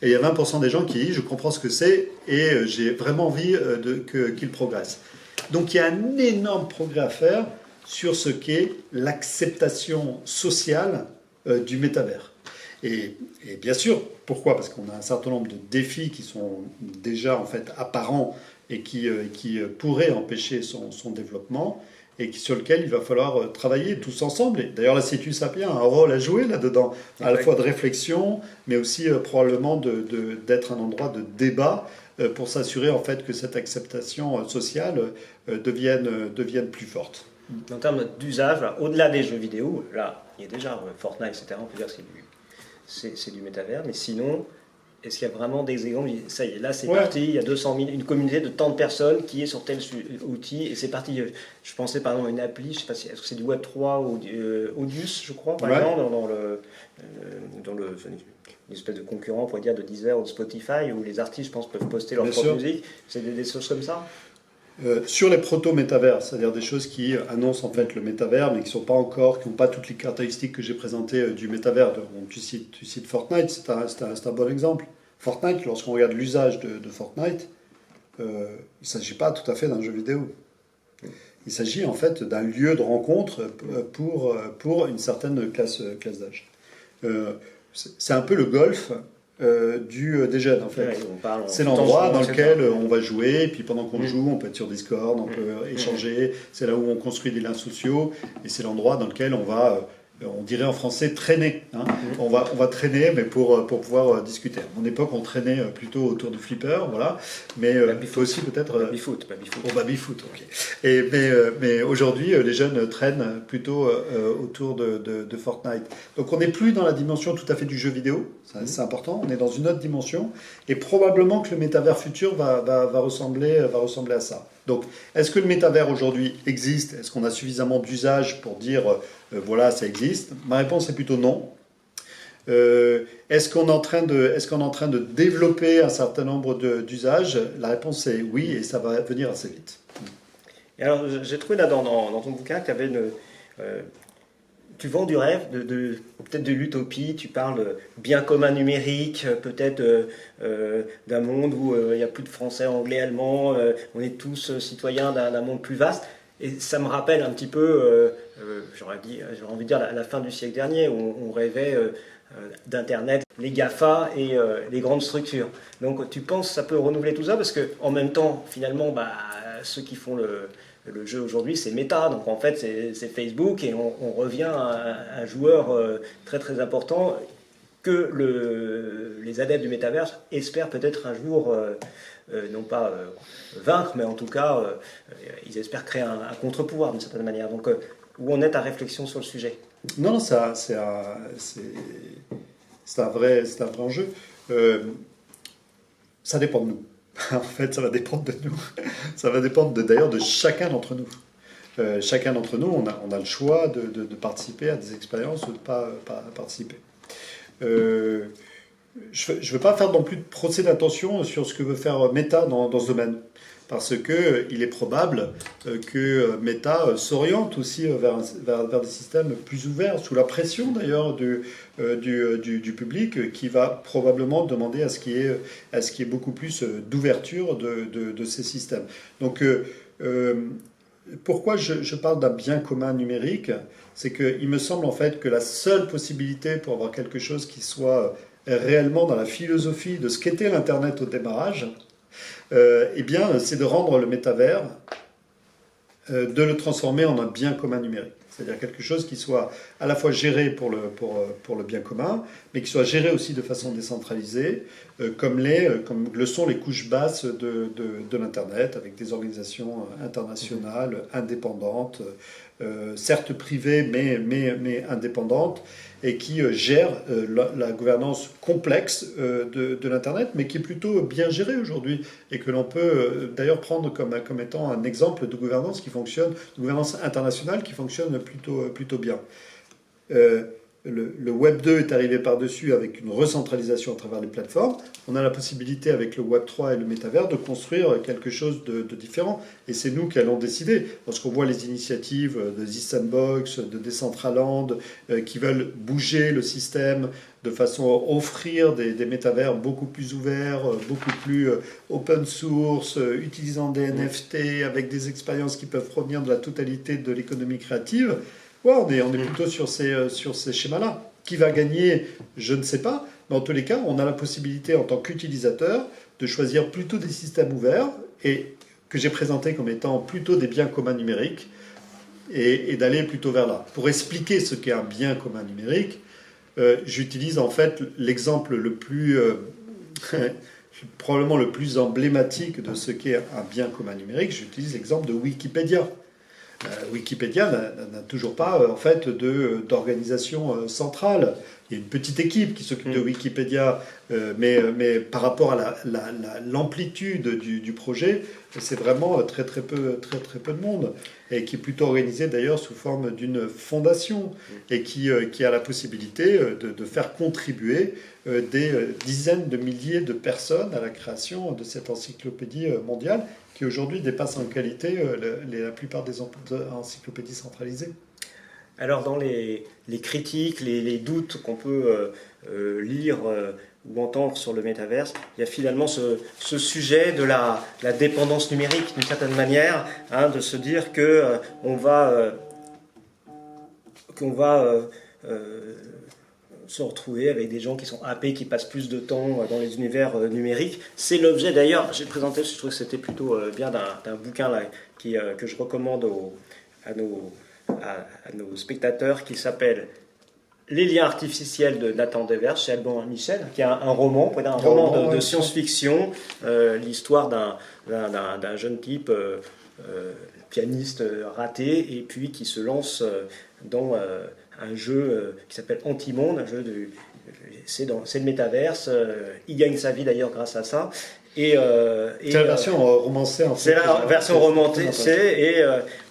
Et il y a 20% des gens qui disent « je comprends ce que c'est et j'ai vraiment envie qu'il progresse ». Donc il y a un énorme progrès à faire sur ce qu'est l'acceptation sociale du métavers. Et bien sûr, pourquoi? Parce qu'on a un certain nombre de défis qui sont déjà en fait apparents et qui pourraient empêcher son développement et sur lequel il va falloir travailler tous ensemble. Et d'ailleurs, l'Institut Sapiens a un rôle à jouer là-dedans, à la fois de réflexion, mais aussi probablement d'être un endroit de débat pour s'assurer en fait que cette acceptation sociale devienne plus forte. En termes d'usage, au-delà des jeux vidéo, là, il y a déjà Fortnite, etc. On peut dire que c'est du métavers, mais sinon, est-ce qu'il y a vraiment des exemples? Ça y est, là c'est parti, il y a 200 000, une communauté de tant de personnes qui est sur tel outil, et c'est parti. Je pensais par exemple à une appli, je ne sais pas si est-ce que c'est du Web3 ou Audius, je crois, par exemple, dans une espèce de concurrent, on pourrait dire, de Deezer ou de Spotify, où les artistes, je pense, peuvent poster leur propre musique. C'est des choses comme ça? Sur les proto-métavers, c'est-à-dire des choses qui annoncent en fait le métavers, mais qui n'ont pas toutes les caractéristiques que j'ai présentées du métavers. Tu cites Fortnite, c'est un bon exemple. Fortnite, lorsqu'on regarde l'usage de Fortnite, il ne s'agit pas tout à fait d'un jeu vidéo. Il s'agit en fait d'un lieu de rencontre pour une certaine classe d'âge. C'est un peu le golf des jeunes en fait. Ouais, c'est l'endroit dans lequel on va jouer, et puis pendant qu'on joue, on peut être sur Discord, on peut échanger, c'est là où on construit des liens sociaux, et c'est l'endroit dans lequel on va, on dirait en français, traîner. Hein. On va traîner, mais pour pouvoir discuter. À mon époque, on traînait plutôt autour du flipper, voilà. Mais il faut aussi peut-être... Baby-foot. Oh, baby-foot, ok. Mais aujourd'hui, les jeunes traînent plutôt autour de Fortnite. Donc on n'est plus dans la dimension tout à fait du jeu vidéo, c'est important, on est dans une autre dimension, et probablement que le métavers futur va ressembler à ça. Donc, est-ce que le métavers aujourd'hui existe? Est-ce qu'on a suffisamment d'usage pour dire voilà, ça existe? Ma réponse est plutôt non. Est-ce qu'on est en train de développer un certain nombre d'usages? La réponse est oui, et ça va venir assez vite. Et alors, j'ai trouvé là dans ton bouquin que tu avais tu vends du rêve, peut-être de l'utopie, tu parles de bien commun numérique, peut-être d'un monde où il n'y a plus de français, anglais, allemand, on est tous citoyens d'un monde plus vaste. Et ça me rappelle un petit peu, j'aurais envie de dire, la fin du siècle dernier, où on rêvait d'Internet, les GAFA et les grandes structures. Donc tu penses que ça peut renouveler tout ça? Parce qu'en même temps, finalement, ceux qui font le jeu aujourd'hui, c'est Meta, donc en fait c'est Facebook, et on revient à un joueur très très important que les adeptes du métaverse espèrent peut-être un jour, non pas vaincre, mais en tout cas ils espèrent créer un contre-pouvoir d'une certaine manière. Donc où en est ta réflexion sur le sujet? Non, c'est un vrai enjeu. Ça dépend de nous. En fait, ça va dépendre de nous. Ça va dépendre d'ailleurs de chacun d'entre nous. chacun d'entre nous, on a le choix de participer à des expériences ou de ne pas participer. Je ne veux pas faire non plus de procès d'intention sur ce que veut faire Meta dans ce domaine. Parce qu'il est probable que Meta s'oriente aussi vers des systèmes plus ouverts, sous la pression d'ailleurs du public, qui va probablement demander à ce qu'il y ait beaucoup plus d'ouverture de ces systèmes. Donc, pourquoi je parle d'un bien commun numérique? C'est qu'il me semble en fait que la seule possibilité pour avoir quelque chose qui soit réellement dans la philosophie de ce qu'était l'Internet au démarrage, eh bien, c'est de rendre le métavers, de le transformer en un bien commun numérique. C'est-à-dire quelque chose qui soit à la fois géré pour le bien commun, mais qui soit géré aussi de façon décentralisée, comme le sont les couches basses de l'Internet, avec des organisations internationales indépendantes, certes privées, mais indépendantes, et qui gèrent la gouvernance complexe de l'Internet, mais qui est plutôt bien gérée aujourd'hui, et que l'on peut d'ailleurs prendre comme étant un exemple de gouvernance qui fonctionne, de gouvernance internationale qui fonctionne plutôt bien. Le Web 2 est arrivé par-dessus avec une recentralisation à travers les plateformes. On a la possibilité avec le Web 3 et le métavers de construire quelque chose de différent. Et c'est nous qui allons décider. Lorsqu'on voit les initiatives de The Sandbox, de Decentraland, qui veulent bouger le système de façon à offrir des métavers beaucoup plus ouverts, beaucoup plus open source, utilisant des NFT, avec des expériences qui peuvent provenir de la totalité de l'économie créative. Ouais, on est plutôt sur ces schémas-là. Qui va gagner, je ne sais pas. Mais en tous les cas, on a la possibilité, en tant qu'utilisateur, de choisir plutôt des systèmes ouverts, et que j'ai présentés comme étant plutôt des biens communs numériques, et d'aller plutôt vers là. Pour expliquer ce qu'est un bien commun numérique, j'utilise en fait l'exemple le plus... probablement le plus emblématique de ce qu'est un bien commun numérique, j'utilise l'exemple de Wikipédia. Wikipédia n'a toujours pas en fait d'organisation centrale. Il y a une petite équipe qui s'occupe de Wikipédia, mais par rapport à l'amplitude du projet, c'est vraiment très peu de monde, et qui est plutôt organisé d'ailleurs sous forme d'une fondation, et qui a la possibilité de faire contribuer des dizaines de milliers de personnes à la création de cette encyclopédie mondiale, qui aujourd'hui dépasse en qualité la plupart des encyclopédies centralisées. Alors dans les critiques, les doutes qu'on peut lire ou entendre sur le métaverse, il y a finalement ce sujet de la dépendance numérique d'une certaine manière, hein, de se dire que qu'on va se retrouver avec des gens qui sont happés, qui passent plus de temps dans les univers numériques. C'est l'objet d'ailleurs, j'ai présenté, je trouve que c'était plutôt bien, d'un bouquin là, que je recommande à nos spectateurs, qui s'appelle Les liens artificiels de Nathan Devers chez Alban Michel, qui est un roman de science-fiction, l'histoire d'un jeune type pianiste raté, et puis qui se lance dans un jeu qui s'appelle Antimonde, c'est le métaverse. Il gagne sa vie d'ailleurs grâce à ça. C'est la version romancée en fait. C'est la version romancée, et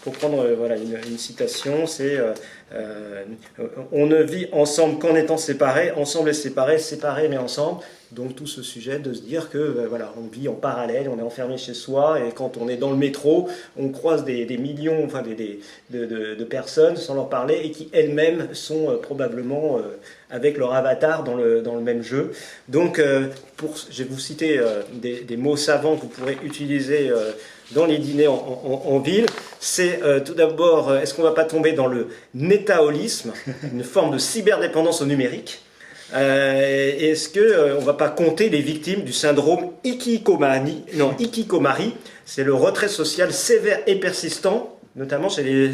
pour prendre une citation, c'est on ne vit ensemble qu'en étant séparés, ensemble et séparés, séparés mais ensemble. Donc tout ce sujet de se dire que on vit en parallèle, on est enfermé chez soi, et quand on est dans le métro, on croise des millions, de personnes sans leur parler, et qui elles-mêmes sont probablement avec leur avatar dans le même jeu. Donc je vais vous citer des mots savants que vous pourrez utiliser dans les dîners en ville. C'est tout d'abord, est-ce qu'on ne va pas tomber dans le nétaolisme, une forme de cyberdépendance au numérique? Est-ce qu'on ne va pas compter les victimes du syndrome hikikomori? C'est le retrait social sévère et persistant, notamment chez les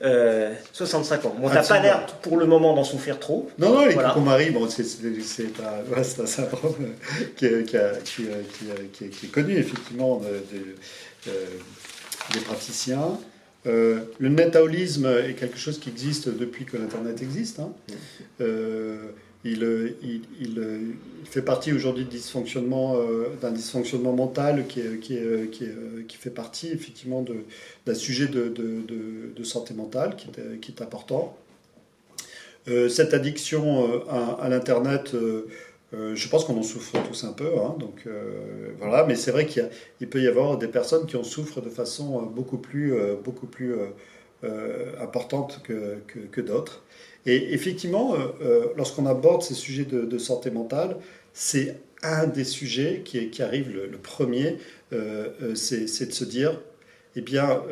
12-65 ans. Bon, t'as pas l'air pour le moment d'en souffrir trop. Non, l'hikikomori, c'est un syndrome qui est connu effectivement des praticiens. Le nétaolisme est quelque chose qui existe depuis que l'Internet existe. Hein. il fait partie aujourd'hui d'un dysfonctionnement mental qui fait partie effectivement d'un sujet de santé mentale qui est important. Cette addiction à l'Internet, je pense qu'on en souffre tous un peu, hein, donc voilà. Mais c'est vrai qu'il peut y avoir des personnes qui en souffrent de façon beaucoup plus importante que d'autres. Et effectivement, lorsqu'on aborde ces sujets de santé mentale, c'est un des sujets qui arrive le premier, c'est de se dire, eh bien,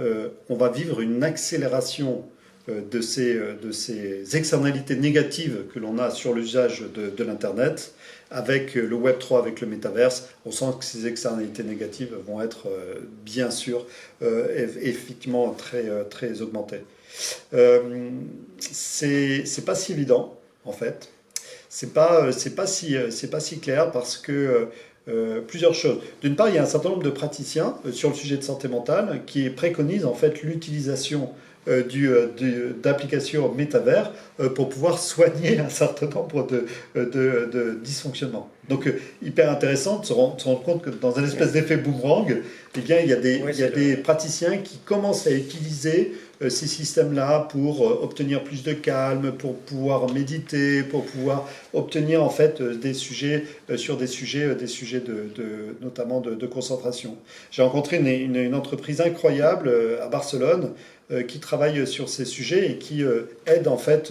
on va vivre une accélération de ces externalités négatives que l'on a sur l'usage de l'Internet. Avec le Web3, avec le métaverse, on sent que ces externalités négatives vont être bien sûr effectivement très augmentées. C'est pas si évident en fait. C'est pas si clair parce que plusieurs choses. D'une part, il y a un certain nombre de praticiens sur le sujet de santé mentale qui préconisent en fait l'utilisation d'applications métavers pour pouvoir soigner un certain nombre de dysfonctionnements. Donc, hyper intéressant de se rendre compte que dans un espèce d'effet boomerang, eh bien, il y a des praticiens qui commencent à utiliser ces systèmes-là pour obtenir plus de calme, pour pouvoir méditer, pour pouvoir obtenir en fait des sujets notamment de concentration. J'ai rencontré une entreprise incroyable à Barcelone qui travaille sur ces sujets et qui aide en fait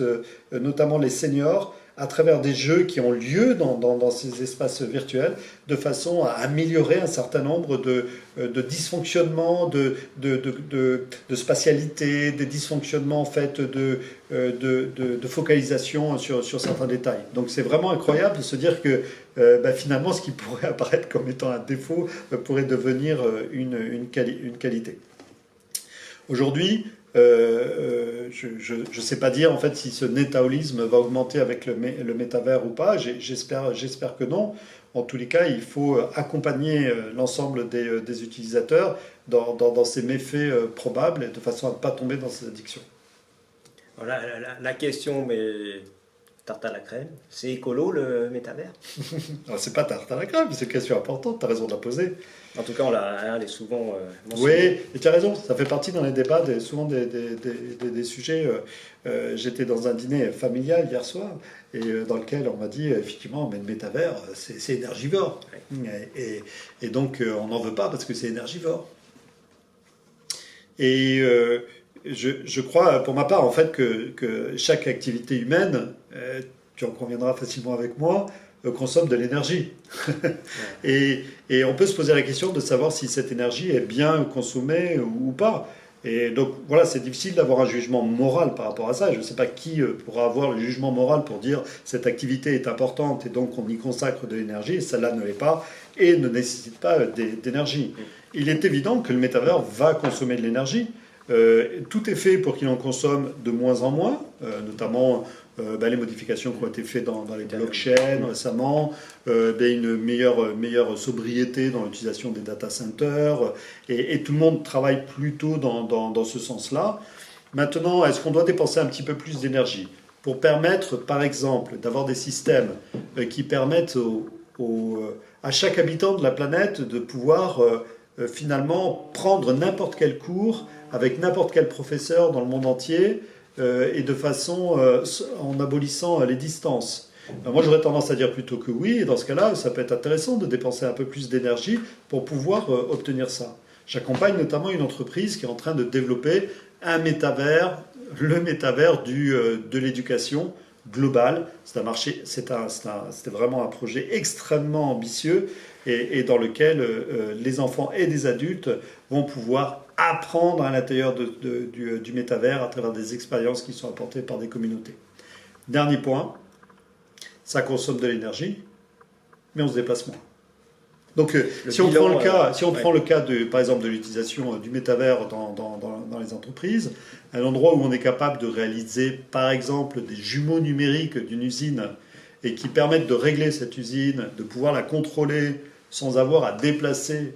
notamment les seniors à travers des jeux qui ont lieu dans ces espaces virtuels, de façon à améliorer un certain nombre de dysfonctionnements, de spatialité, des dysfonctionnements en fait de focalisation sur certains détails. Donc c'est vraiment incroyable de se dire que finalement ce qui pourrait apparaître comme étant un défaut pourrait devenir une qualité. Aujourd'hui, je ne sais pas dire en fait si ce netaolisme va augmenter avec le métavers ou pas. J'espère que non. En tous les cas, il faut accompagner l'ensemble des utilisateurs dans ces méfaits probables de façon à ne pas tomber dans ces addictions. Voilà, la question, mais tarte à la crème, c'est écolo le métavers? C'est pas tarte à la crème, c'est une question importante, tu as raison de la poser. En tout cas, elle est souvent mentionnée. Oui, et tu as raison, ça fait partie dans les débats souvent des sujets. J'étais dans un dîner familial hier soir, et dans lequel on m'a dit, effectivement, mais le métavers, c'est énergivore. Oui. Et donc, on n'en veut pas parce que c'est énergivore. Et je crois, pour ma part, en fait, que chaque activité humaine, tu en conviendras facilement avec moi, consomme de l'énergie. et on peut se poser la question de savoir si cette énergie est bien consommée ou pas. Et donc, voilà, c'est difficile d'avoir un jugement moral par rapport à ça. Je ne sais pas qui pourra avoir le jugement moral pour dire cette activité est importante et donc on y consacre de l'énergie. Celle-là ne l'est pas et ne nécessite pas d'énergie. Il est évident que le métavers va consommer de l'énergie. Tout est fait pour qu'il en consomme de moins en moins, notamment les modifications qui ont été faites dans les blockchains récemment, une meilleure sobriété dans l'utilisation des data centers, et tout le monde travaille plutôt dans ce sens-là. Maintenant, est-ce qu'on doit dépenser un petit peu plus d'énergie pour permettre, par exemple, d'avoir des systèmes qui permettent à chaque habitant de la planète de pouvoir finalement prendre n'importe quel cours avec n'importe quel professeur dans le monde entier et de façon en abolissant les distances. Moi, j'aurais tendance à dire plutôt que oui, et dans ce cas-là, ça peut être intéressant de dépenser un peu plus d'énergie pour pouvoir obtenir ça. J'accompagne notamment une entreprise qui est en train de développer un métavers, le métavers de l'éducation globale. C'est un marché, c'était vraiment un projet extrêmement ambitieux et dans lequel les enfants et des adultes vont pouvoir apprendre à l'intérieur du métavers à travers des expériences qui sont apportées par des communautés. Dernier point, ça consomme de l'énergie, mais on se déplace moins. Donc, si on prend le cas, par exemple, de l'utilisation du métavers dans les entreprises, un endroit où on est capable de réaliser, par exemple, des jumeaux numériques d'une usine et qui permettent de régler cette usine, de pouvoir la contrôler sans avoir à déplacer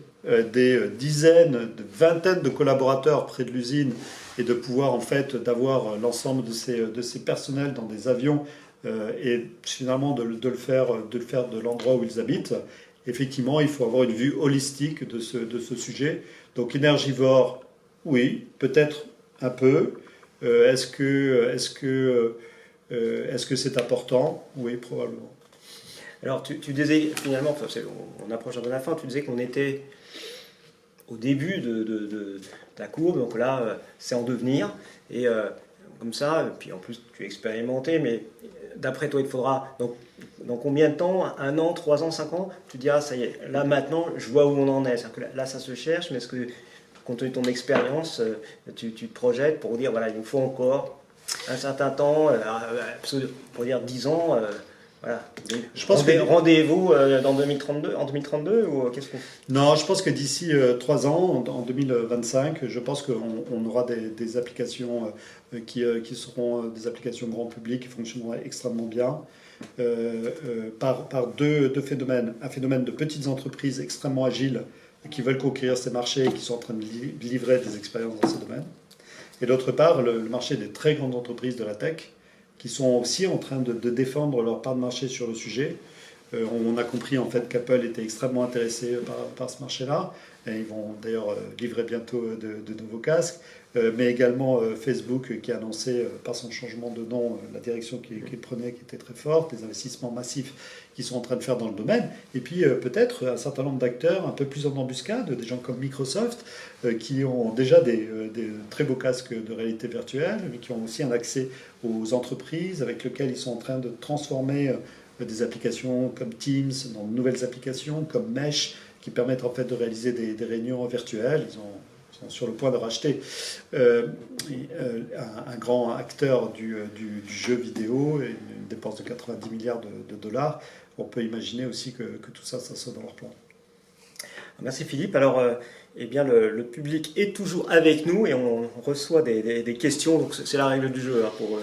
des dizaines, de vingtaines de collaborateurs près de l'usine et de pouvoir, en fait, d'avoir l'ensemble de ces personnels dans des avions et finalement de le faire de l'endroit où ils habitent. Effectivement, il faut avoir une vue holistique de ce sujet. Donc énergivore, oui, peut-être un peu. Est-ce que c'est important? Oui, probablement. Alors, tu disais, finalement, enfin, on approche un peu de la fin, tu disais qu'on était au début de la courbe, donc là, c'est en devenir. Et comme ça, puis en plus, tu es expérimenté, mais d'après toi, il faudra, donc, dans combien de temps? 1 an, 3 ans, 5 ans? Tu dis, ah, ça y est, là, maintenant, je vois où on en est. Que là, ça se cherche, mais est-ce que, compte tenu de ton expérience, tu te projettes pour dire, voilà, il nous faut encore un certain temps, pour dire 10 ans, voilà. Je pense Rendez-vous en 2032 ou qu'est-ce qu'on... Non, je pense que d'ici 3 ans, en 2025, je pense qu'on aura des applications qui seront des applications grand public qui fonctionneront extrêmement bien par deux phénomènes. Un phénomène de petites entreprises extrêmement agiles qui veulent conquérir ces marchés et qui sont en train de livrer des expériences dans ces domaines. Et d'autre part, le marché des très grandes entreprises de la tech qui sont aussi en train de défendre leur part de marché sur le sujet. On a compris en fait qu'Apple était extrêmement intéressé par ce marché-là. Et ils vont d'ailleurs livrer bientôt de nouveaux casques. Mais également Facebook qui a annoncé par son changement de nom la direction qu'il prenait qui était très forte, les investissements massifs qu'ils sont en train de faire dans le domaine. Et puis peut-être un certain nombre d'acteurs un peu plus en embuscade, des gens comme Microsoft qui ont déjà des très beaux casques de réalité virtuelle, mais qui ont aussi un accès aux entreprises avec lesquelles ils sont en train de transformer des applications comme Teams dans de nouvelles applications comme Mesh qui permettent en fait de réaliser des réunions virtuelles. Ils sont sur le point de racheter un grand acteur du jeu vidéo, et une dépense de 90 milliards de dollars. On peut imaginer aussi que tout ça soit dans leur plan. Merci Philippe. Alors, eh bien, le public est toujours avec nous et on reçoit des questions. Donc c'est la règle du jeu hein, pour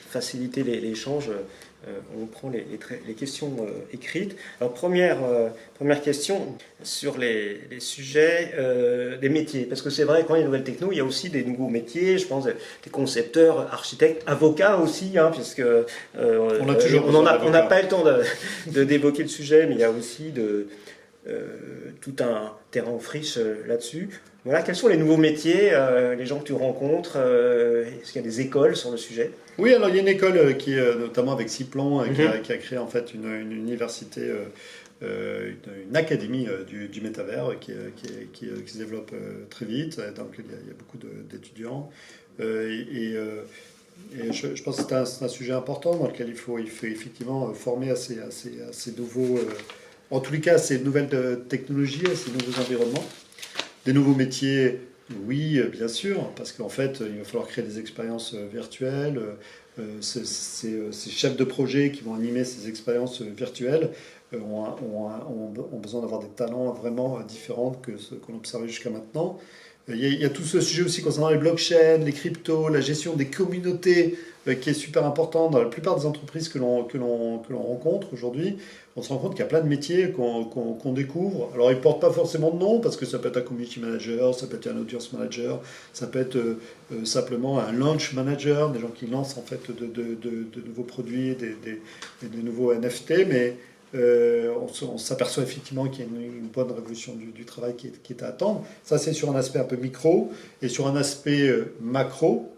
faciliter l'échange. On prend les questions écrites. Alors première question sur les sujets des métiers. Parce que c'est vrai, quand il y a une nouvelle techno, il y a aussi des nouveaux métiers. Je pense des concepteurs, architectes, avocats aussi, hein, puisque on n'a pas eu le temps d'évoquer le sujet, mais il y a aussi tout un terrain en friche là-dessus. Voilà, quels sont les nouveaux métiers, les gens que tu rencontres? Est-ce qu'il y a des écoles sur le sujet? Oui, alors il y a une école qui, notamment avec Ciplon, qui a créé en fait une université, une académie du métavers qui se développe très vite. Donc il y a beaucoup d'étudiants. Et je pense que c'est un sujet important dans lequel il faut effectivement former à ces nouveaux, en tous les cas, à ces nouvelles technologies, à ces nouveaux environnements. Des nouveaux métiers, oui, bien sûr, parce qu'en fait, il va falloir créer des expériences virtuelles. Ces chefs de projet qui vont animer ces expériences virtuelles ont besoin d'avoir des talents vraiment différents que ce qu'on observait jusqu'à maintenant. Il y a tout ce sujet aussi concernant les blockchains, les cryptos, la gestion des communautés qui est super important dans la plupart des entreprises que l'on rencontre aujourd'hui. On se rend compte qu'il y a plein de métiers qu'on découvre. Alors ils ne portent pas forcément de nom parce que ça peut être un community manager, ça peut être un audience manager, ça peut être simplement un launch manager, des gens qui lancent en fait de nouveaux produits, des nouveaux NFT, mais on s'aperçoit effectivement qu'il y a une bonne révolution du travail qui est à attendre. Ça, c'est sur un aspect un peu micro. Et sur un aspect macro,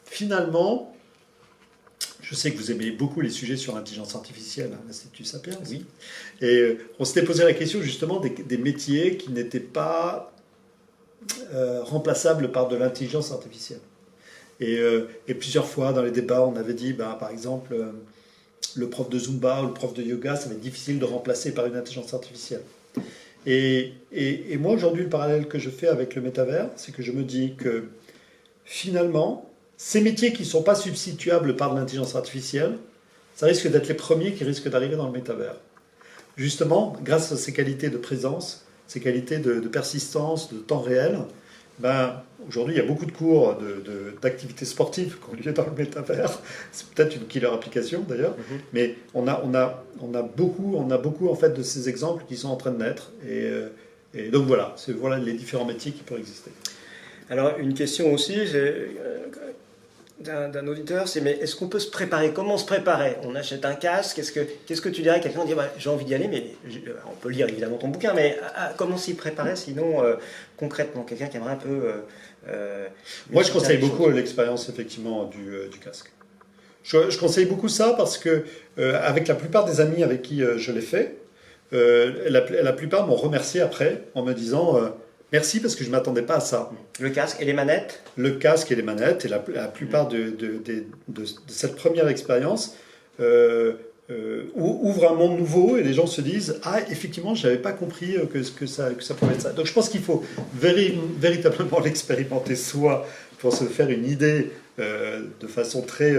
finalement, je sais que vous aimez beaucoup les sujets sur l'intelligence artificielle à l'Institut Sapiens. Oui. Et on s'était posé la question justement des métiers qui n'étaient pas remplaçables par de l'intelligence artificielle. Et plusieurs fois dans les débats, on avait dit, par exemple, le prof de Zumba ou le prof de yoga, ça va être difficile de remplacer par une intelligence artificielle. Et moi, aujourd'hui, le parallèle que je fais avec le métavers, c'est que je me dis que finalement, ces métiers qui ne sont pas substituables par de l'intelligence artificielle, ça risque d'être les premiers qui risquent d'arriver dans le métavers. Justement, grâce à ces qualités de présence, ces qualités de persistance, de temps réel, aujourd'hui, il y a beaucoup de cours d'activités sportives qui ont lieu dans le métavers. C'est peut-être une killer application d'ailleurs, mais on a beaucoup en fait de ces exemples qui sont en train de naître. Et donc voilà les différents métiers qui peuvent exister. Alors une question aussi, d'un auditeur, c'est mais est-ce qu'on peut se préparer? Comment se préparer? On achète un casque, qu'est-ce que tu dirais à quelqu'un dit j'ai envie d'y aller, mais on peut lire évidemment ton bouquin, mais comment s'y préparer sinon concrètement? Quelqu'un qui aimerait un peu... Moi, je conseille beaucoup l'expérience effectivement du casque. Je conseille beaucoup ça parce que avec la plupart des amis avec qui je l'ai fait, la plupart m'ont remercié après en me disant merci parce que je ne m'attendais pas à ça. Le casque et les manettes? Le casque et les manettes, et la plupart de cette première expérience ouvre un monde nouveau et les gens se disent ah effectivement je n'avais pas compris que ça pouvait être ça. Donc je pense qu'il faut véritablement l'expérimenter soi pour se faire une idée de façon très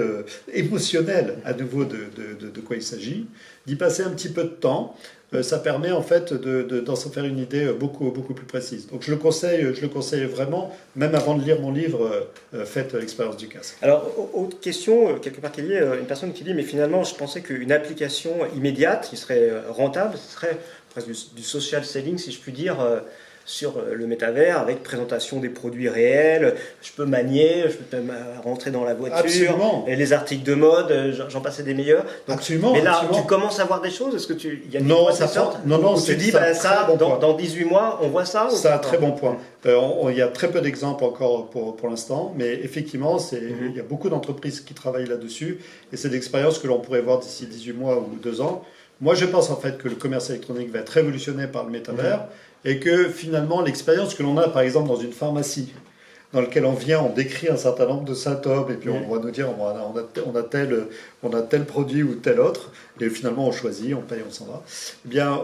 émotionnelle à nouveau de quoi il s'agit, d'y passer un petit peu de temps. Ça permet en fait d'en se faire une idée beaucoup plus précise. Donc je le conseille vraiment, même avant de lire mon livre, faites l'expérience du casque. Alors, autre question, quelque part qu'il y ait une personne qui dit, mais finalement je pensais qu'une application immédiate qui serait rentable, ce serait presque du social selling, si je puis dire, sur le métavers, avec présentation des produits réels, je peux manier, je peux rentrer dans la voiture, absolument. Et les articles de mode, j'en passais des meilleurs. Donc, absolument. Mais là, absolument. tu commences à voir des choses, est-ce que il y a des non, ça sortent non, tu dis, ça, dans 18 mois, on voit ça? C'est un très bon point. Il y a très peu d'exemples encore pour l'instant, mais effectivement, il y a beaucoup d'entreprises qui travaillent là-dessus, et c'est d'expériences que l'on pourrait voir d'ici 18 mois ou 2 ans. Moi, je pense en fait que le commerce électronique va être révolutionné par le métavers, et que finalement, l'expérience que l'on a, par exemple, dans une pharmacie, dans laquelle on décrit un certain nombre de symptômes, et puis on va nous dire, on a tel produit ou tel autre, et finalement on choisit, on paye, on s'en va. Eh bien,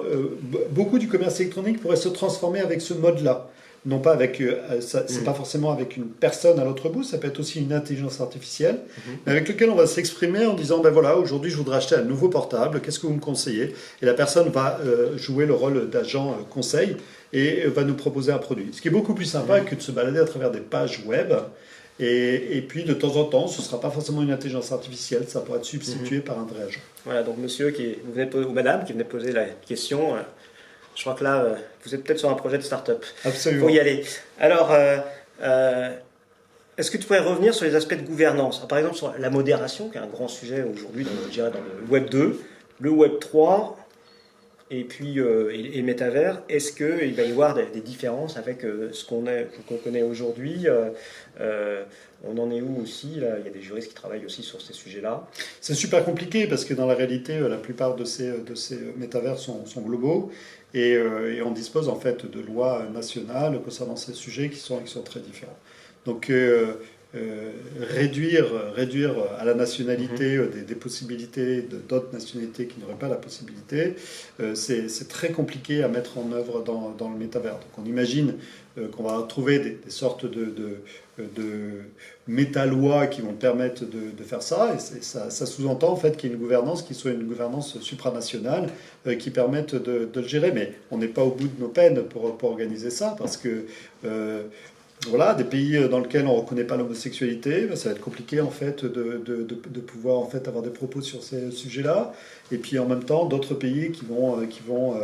beaucoup du commerce électronique pourrait se transformer avec ce mode-là. Non pas avec, c'est pas forcément avec une personne à l'autre bout, ça peut être aussi une intelligence artificielle, mais avec lequel on va s'exprimer en disant, ben voilà, aujourd'hui je voudrais acheter un nouveau portable, qu'est-ce que vous me conseillez? Et la personne va jouer le rôle d'agent conseil et va nous proposer un produit. Ce qui est beaucoup plus sympa que de se balader à travers des pages web. Et puis de temps en temps, ce ne sera pas forcément une intelligence artificielle, ça pourra être substitué par un vrai agent. Voilà, donc monsieur ou madame qui venait poser la question... Je crois que là, vous êtes peut-être sur un projet de start-up. Absolument. Il faut y aller. Alors, est-ce que tu pourrais revenir sur les aspects de gouvernance? Par exemple, sur la modération, qui est un grand sujet aujourd'hui, je dirais, dans le Web 2, le Web 3, et puis et le métavers. Est-ce qu'il va y avoir des différences avec ce qu'on connaît aujourd'hui? On en est où aussi là? Il y a des juristes qui travaillent aussi sur ces sujets-là. C'est super compliqué parce que dans la réalité, la plupart de ces métavers sont globaux et on dispose en fait de lois nationales concernant ces sujets qui sont très différents. Donc réduire à la nationalité des possibilités d'autres nationalités qui n'auraient pas la possibilité, c'est très compliqué à mettre en œuvre dans le métavers. Donc on imagine qu'on va trouver des sortes de méta-lois qui vont permettre de faire ça, et ça sous-entend en fait qu'il y ait une gouvernance qui soit une gouvernance supranationale qui permette de le gérer. Mais on n'est pas au bout de nos peines pour organiser ça, parce que voilà, des pays dans lesquels on ne reconnaît pas l'homosexualité, ça va être compliqué en fait de pouvoir en fait avoir des propos sur ces sujets-là. Et puis en même temps, d'autres pays qui vont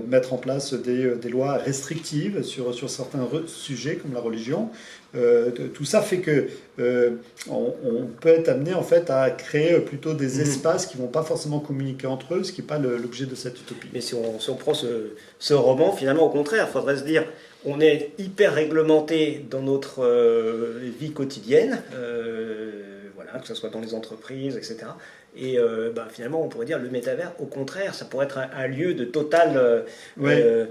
mettre en place des lois restrictives sur certains sujets comme la religion. Tout ça fait que on peut être amené en fait à créer plutôt des espaces qui ne vont pas forcément communiquer entre eux, ce qui n'est pas l'objet de cette utopie. Mais si on prend ce roman, finalement au contraire, il faudrait se dire on est hyper réglementé dans notre vie quotidienne, voilà, que ce soit dans les entreprises, etc. Et finalement, on pourrait dire le métavers, au contraire, ça pourrait être un lieu de totale.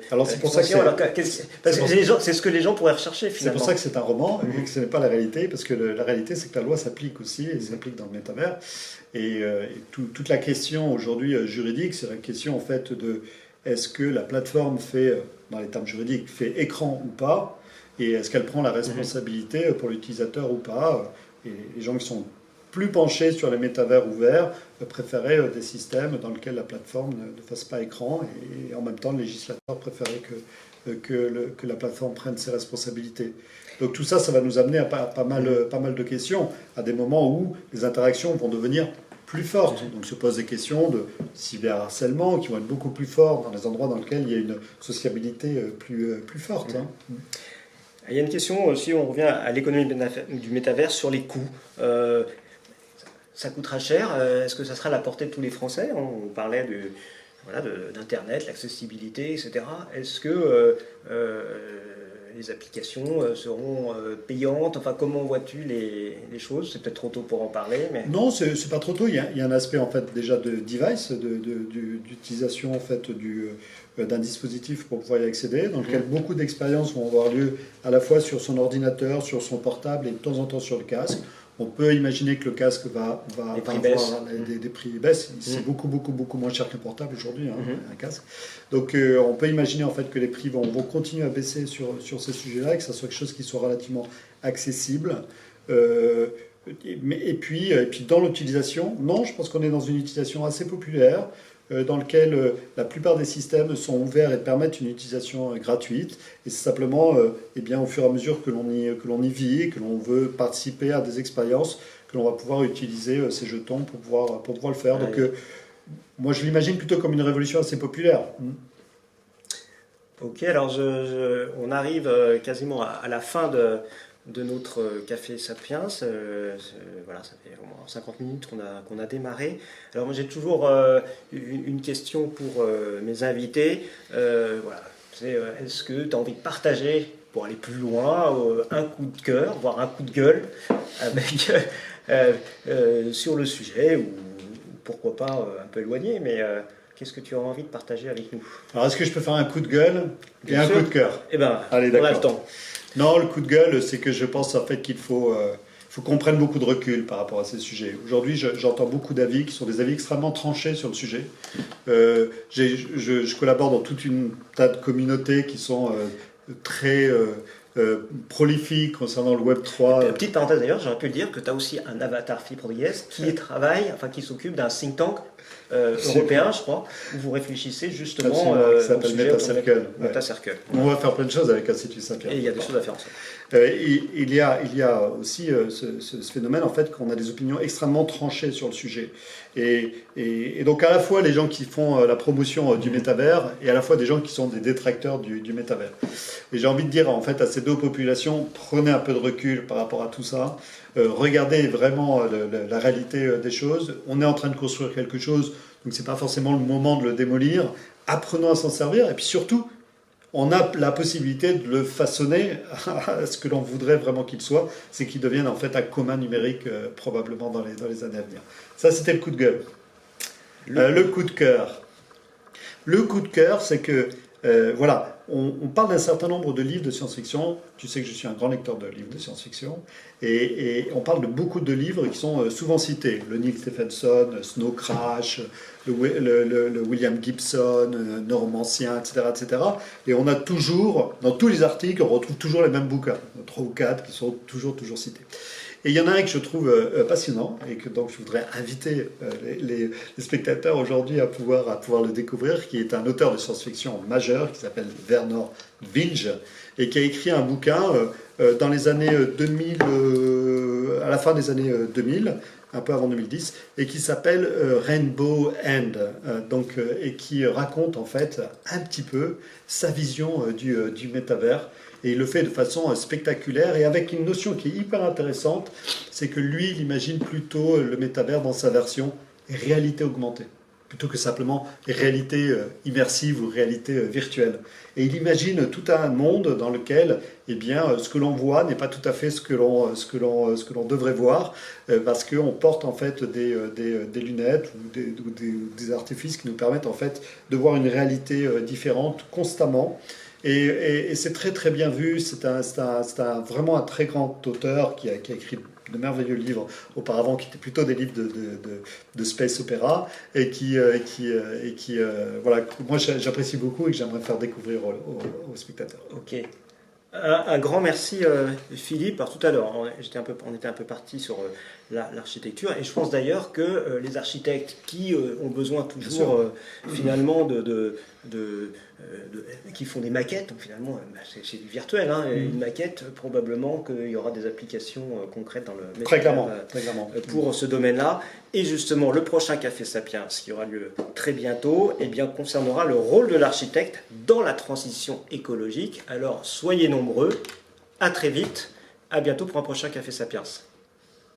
Alors c'est pour ça que c'est ce que les gens pourraient rechercher finalement. C'est pour ça que c'est un roman et que ce n'est pas la réalité, parce que la réalité, c'est que la loi s'applique aussi et s'applique dans le métavers. Et toute la question aujourd'hui juridique, c'est la question en fait de est-ce que la plateforme fait, dans les termes juridiques, fait écran ou pas, et est-ce qu'elle prend la responsabilité pour l'utilisateur ou pas. Et les gens qui sont plus penchés sur les métavers ouverts préféraient des systèmes dans lesquels la plateforme ne fasse pas écran, et en même temps le législateur préférait que la plateforme prenne ses responsabilités. Donc tout ça, ça va nous amener à pas mal de questions, à des moments où les interactions vont devenir plus fortes. Donc se posent des questions de cyberharcèlement qui vont être beaucoup plus fortes dans les endroits dans lesquels il y a une sociabilité plus forte. Il y a une question aussi, on revient à l'économie du métavers sur les coûts. Ça coûtera cher. Est-ce que ça sera à la portée de tous les Français? On parlait d'Internet, l'accessibilité, etc. Est-ce que les applications seront payantes? Enfin, comment vois-tu les choses? C'est peut-être trop tôt pour en parler, mais... Non, c'est pas trop tôt. Il y a un aspect en fait déjà de device, d'utilisation en fait d'un dispositif pour pouvoir y accéder, dans lequel beaucoup d'expériences vont avoir lieu à la fois sur son ordinateur, sur son portable et de temps en temps sur le casque. On peut imaginer que le casque va avoir des prix baissent. C'est beaucoup moins cher qu'un portable aujourd'hui, un casque. Donc on peut imaginer en fait que les prix vont continuer à baisser sur ces sujets-là et que ça soit quelque chose qui soit relativement accessible. Et puis dans l'utilisation, non, je pense qu'on est dans une utilisation assez populaire, dans lequel la plupart des systèmes sont ouverts et permettent une utilisation gratuite. Et c'est simplement au fur et à mesure que l'on y vit et que l'on veut participer à des expériences, que l'on va pouvoir utiliser ces jetons pour pouvoir le faire. Donc moi je l'imagine plutôt comme une révolution assez populaire. Ok, alors on arrive quasiment à la fin de notre Café Sapiens. Voilà, ça fait au moins 50 minutes qu'on a démarré. Alors moi j'ai toujours une question pour mes invités. Voilà, est-ce que tu as envie de partager, pour aller plus loin, un coup de cœur, voire un coup de gueule avec, sur le sujet, ou pourquoi pas un peu éloigné, mais qu'est-ce que tu as envie de partager avec nous? Alors est-ce que je peux faire un coup de gueule et un coup de cœur? Eh bien, allez, on a le temps. Non, le coup de gueule, c'est que je pense en fait qu'il faut qu'on prenne beaucoup de recul par rapport à ces sujets. Aujourd'hui, j'entends beaucoup d'avis qui sont des avis extrêmement tranchés sur le sujet. Je collabore dans toute une tas de communautés qui sont très prolifiques concernant le Web 3. Petite parenthèse d'ailleurs, j'aurais pu le dire que tu as aussi un avatar Fibre.js qui s'occupe d'un think tank européen, je crois, où vous réfléchissez justement qui s'appelle MetaCircle. MetaCircle. On va faire plein de choses avec Institut Sapiens. Et il y a des choses à faire ensemble. Il y a aussi ce phénomène en fait qu'on a des opinions extrêmement tranchées sur le sujet. Et donc à la fois les gens qui font la promotion du métavers et à la fois des gens qui sont des détracteurs du métavers. Et j'ai envie de dire en fait à ces deux populations, prenez un peu de recul par rapport à tout ça. Regardez vraiment la réalité des choses. On est en train de construire quelque chose, donc c'est pas forcément le moment de le démolir. Apprenons à s'en servir et puis surtout, on a la possibilité de le façonner à ce que l'on voudrait vraiment qu'il soit, c'est qu'il devienne en fait un commun numérique probablement dans les années à venir. Ça, c'était le coup de gueule. Le coup de cœur. Le coup de cœur, c'est que voilà, on parle d'un certain nombre de livres de science-fiction. Tu sais que je suis un grand lecteur de livres de science-fiction. Et on parle de beaucoup de livres qui sont souvent cités. Le Neil Stephenson, Snow Crash, le William Gibson, Neuromancien, etc., etc. Et on a toujours, dans tous les articles, on retrouve toujours les mêmes bouquins, 3 ou 4 qui sont toujours cités. Et il y en a un que je trouve passionnant et que donc je voudrais inviter les spectateurs aujourd'hui à pouvoir le découvrir, qui est un auteur de science-fiction majeur qui s'appelle Vernor Vinge et qui a écrit un bouquin dans les années 2000, à la fin des années 2000, un peu avant 2010, et qui s'appelle Rainbow End, et qui raconte en fait un petit peu sa vision du métavers. Et il le fait de façon spectaculaire et avec une notion qui est hyper intéressante, c'est que lui, il imagine plutôt le métavers dans sa version réalité augmentée, plutôt que simplement réalité immersive ou réalité virtuelle. Et il imagine tout un monde dans lequel ce que l'on voit n'est pas tout à fait ce que l'on devrait voir, parce qu'on porte en fait des lunettes ou des artifices qui nous permettent en fait de voir une réalité différente constamment. Et c'est très très bien vu, c'est vraiment un très grand auteur qui a écrit de merveilleux livres auparavant, qui étaient plutôt des livres de space opéra, et qui voilà, moi j'apprécie beaucoup et que j'aimerais faire découvrir aux spectateurs. Ok. Un grand merci Philippe. Alors tout à l'heure, on était un peu parti sur l'architecture, et je pense d'ailleurs que les architectes qui ont besoin toujours finalement qui font des maquettes, donc finalement c'est du virtuel, une maquette, probablement qu'il y aura des applications concrètes dans le métier très clairement. Pour ce domaine-là. Et justement, le prochain Café Sapiens, qui aura lieu très bientôt, concernera le rôle de l'architecte dans la transition écologique. Alors soyez nombreux À très vite. À bientôt pour un prochain Café Sapiens.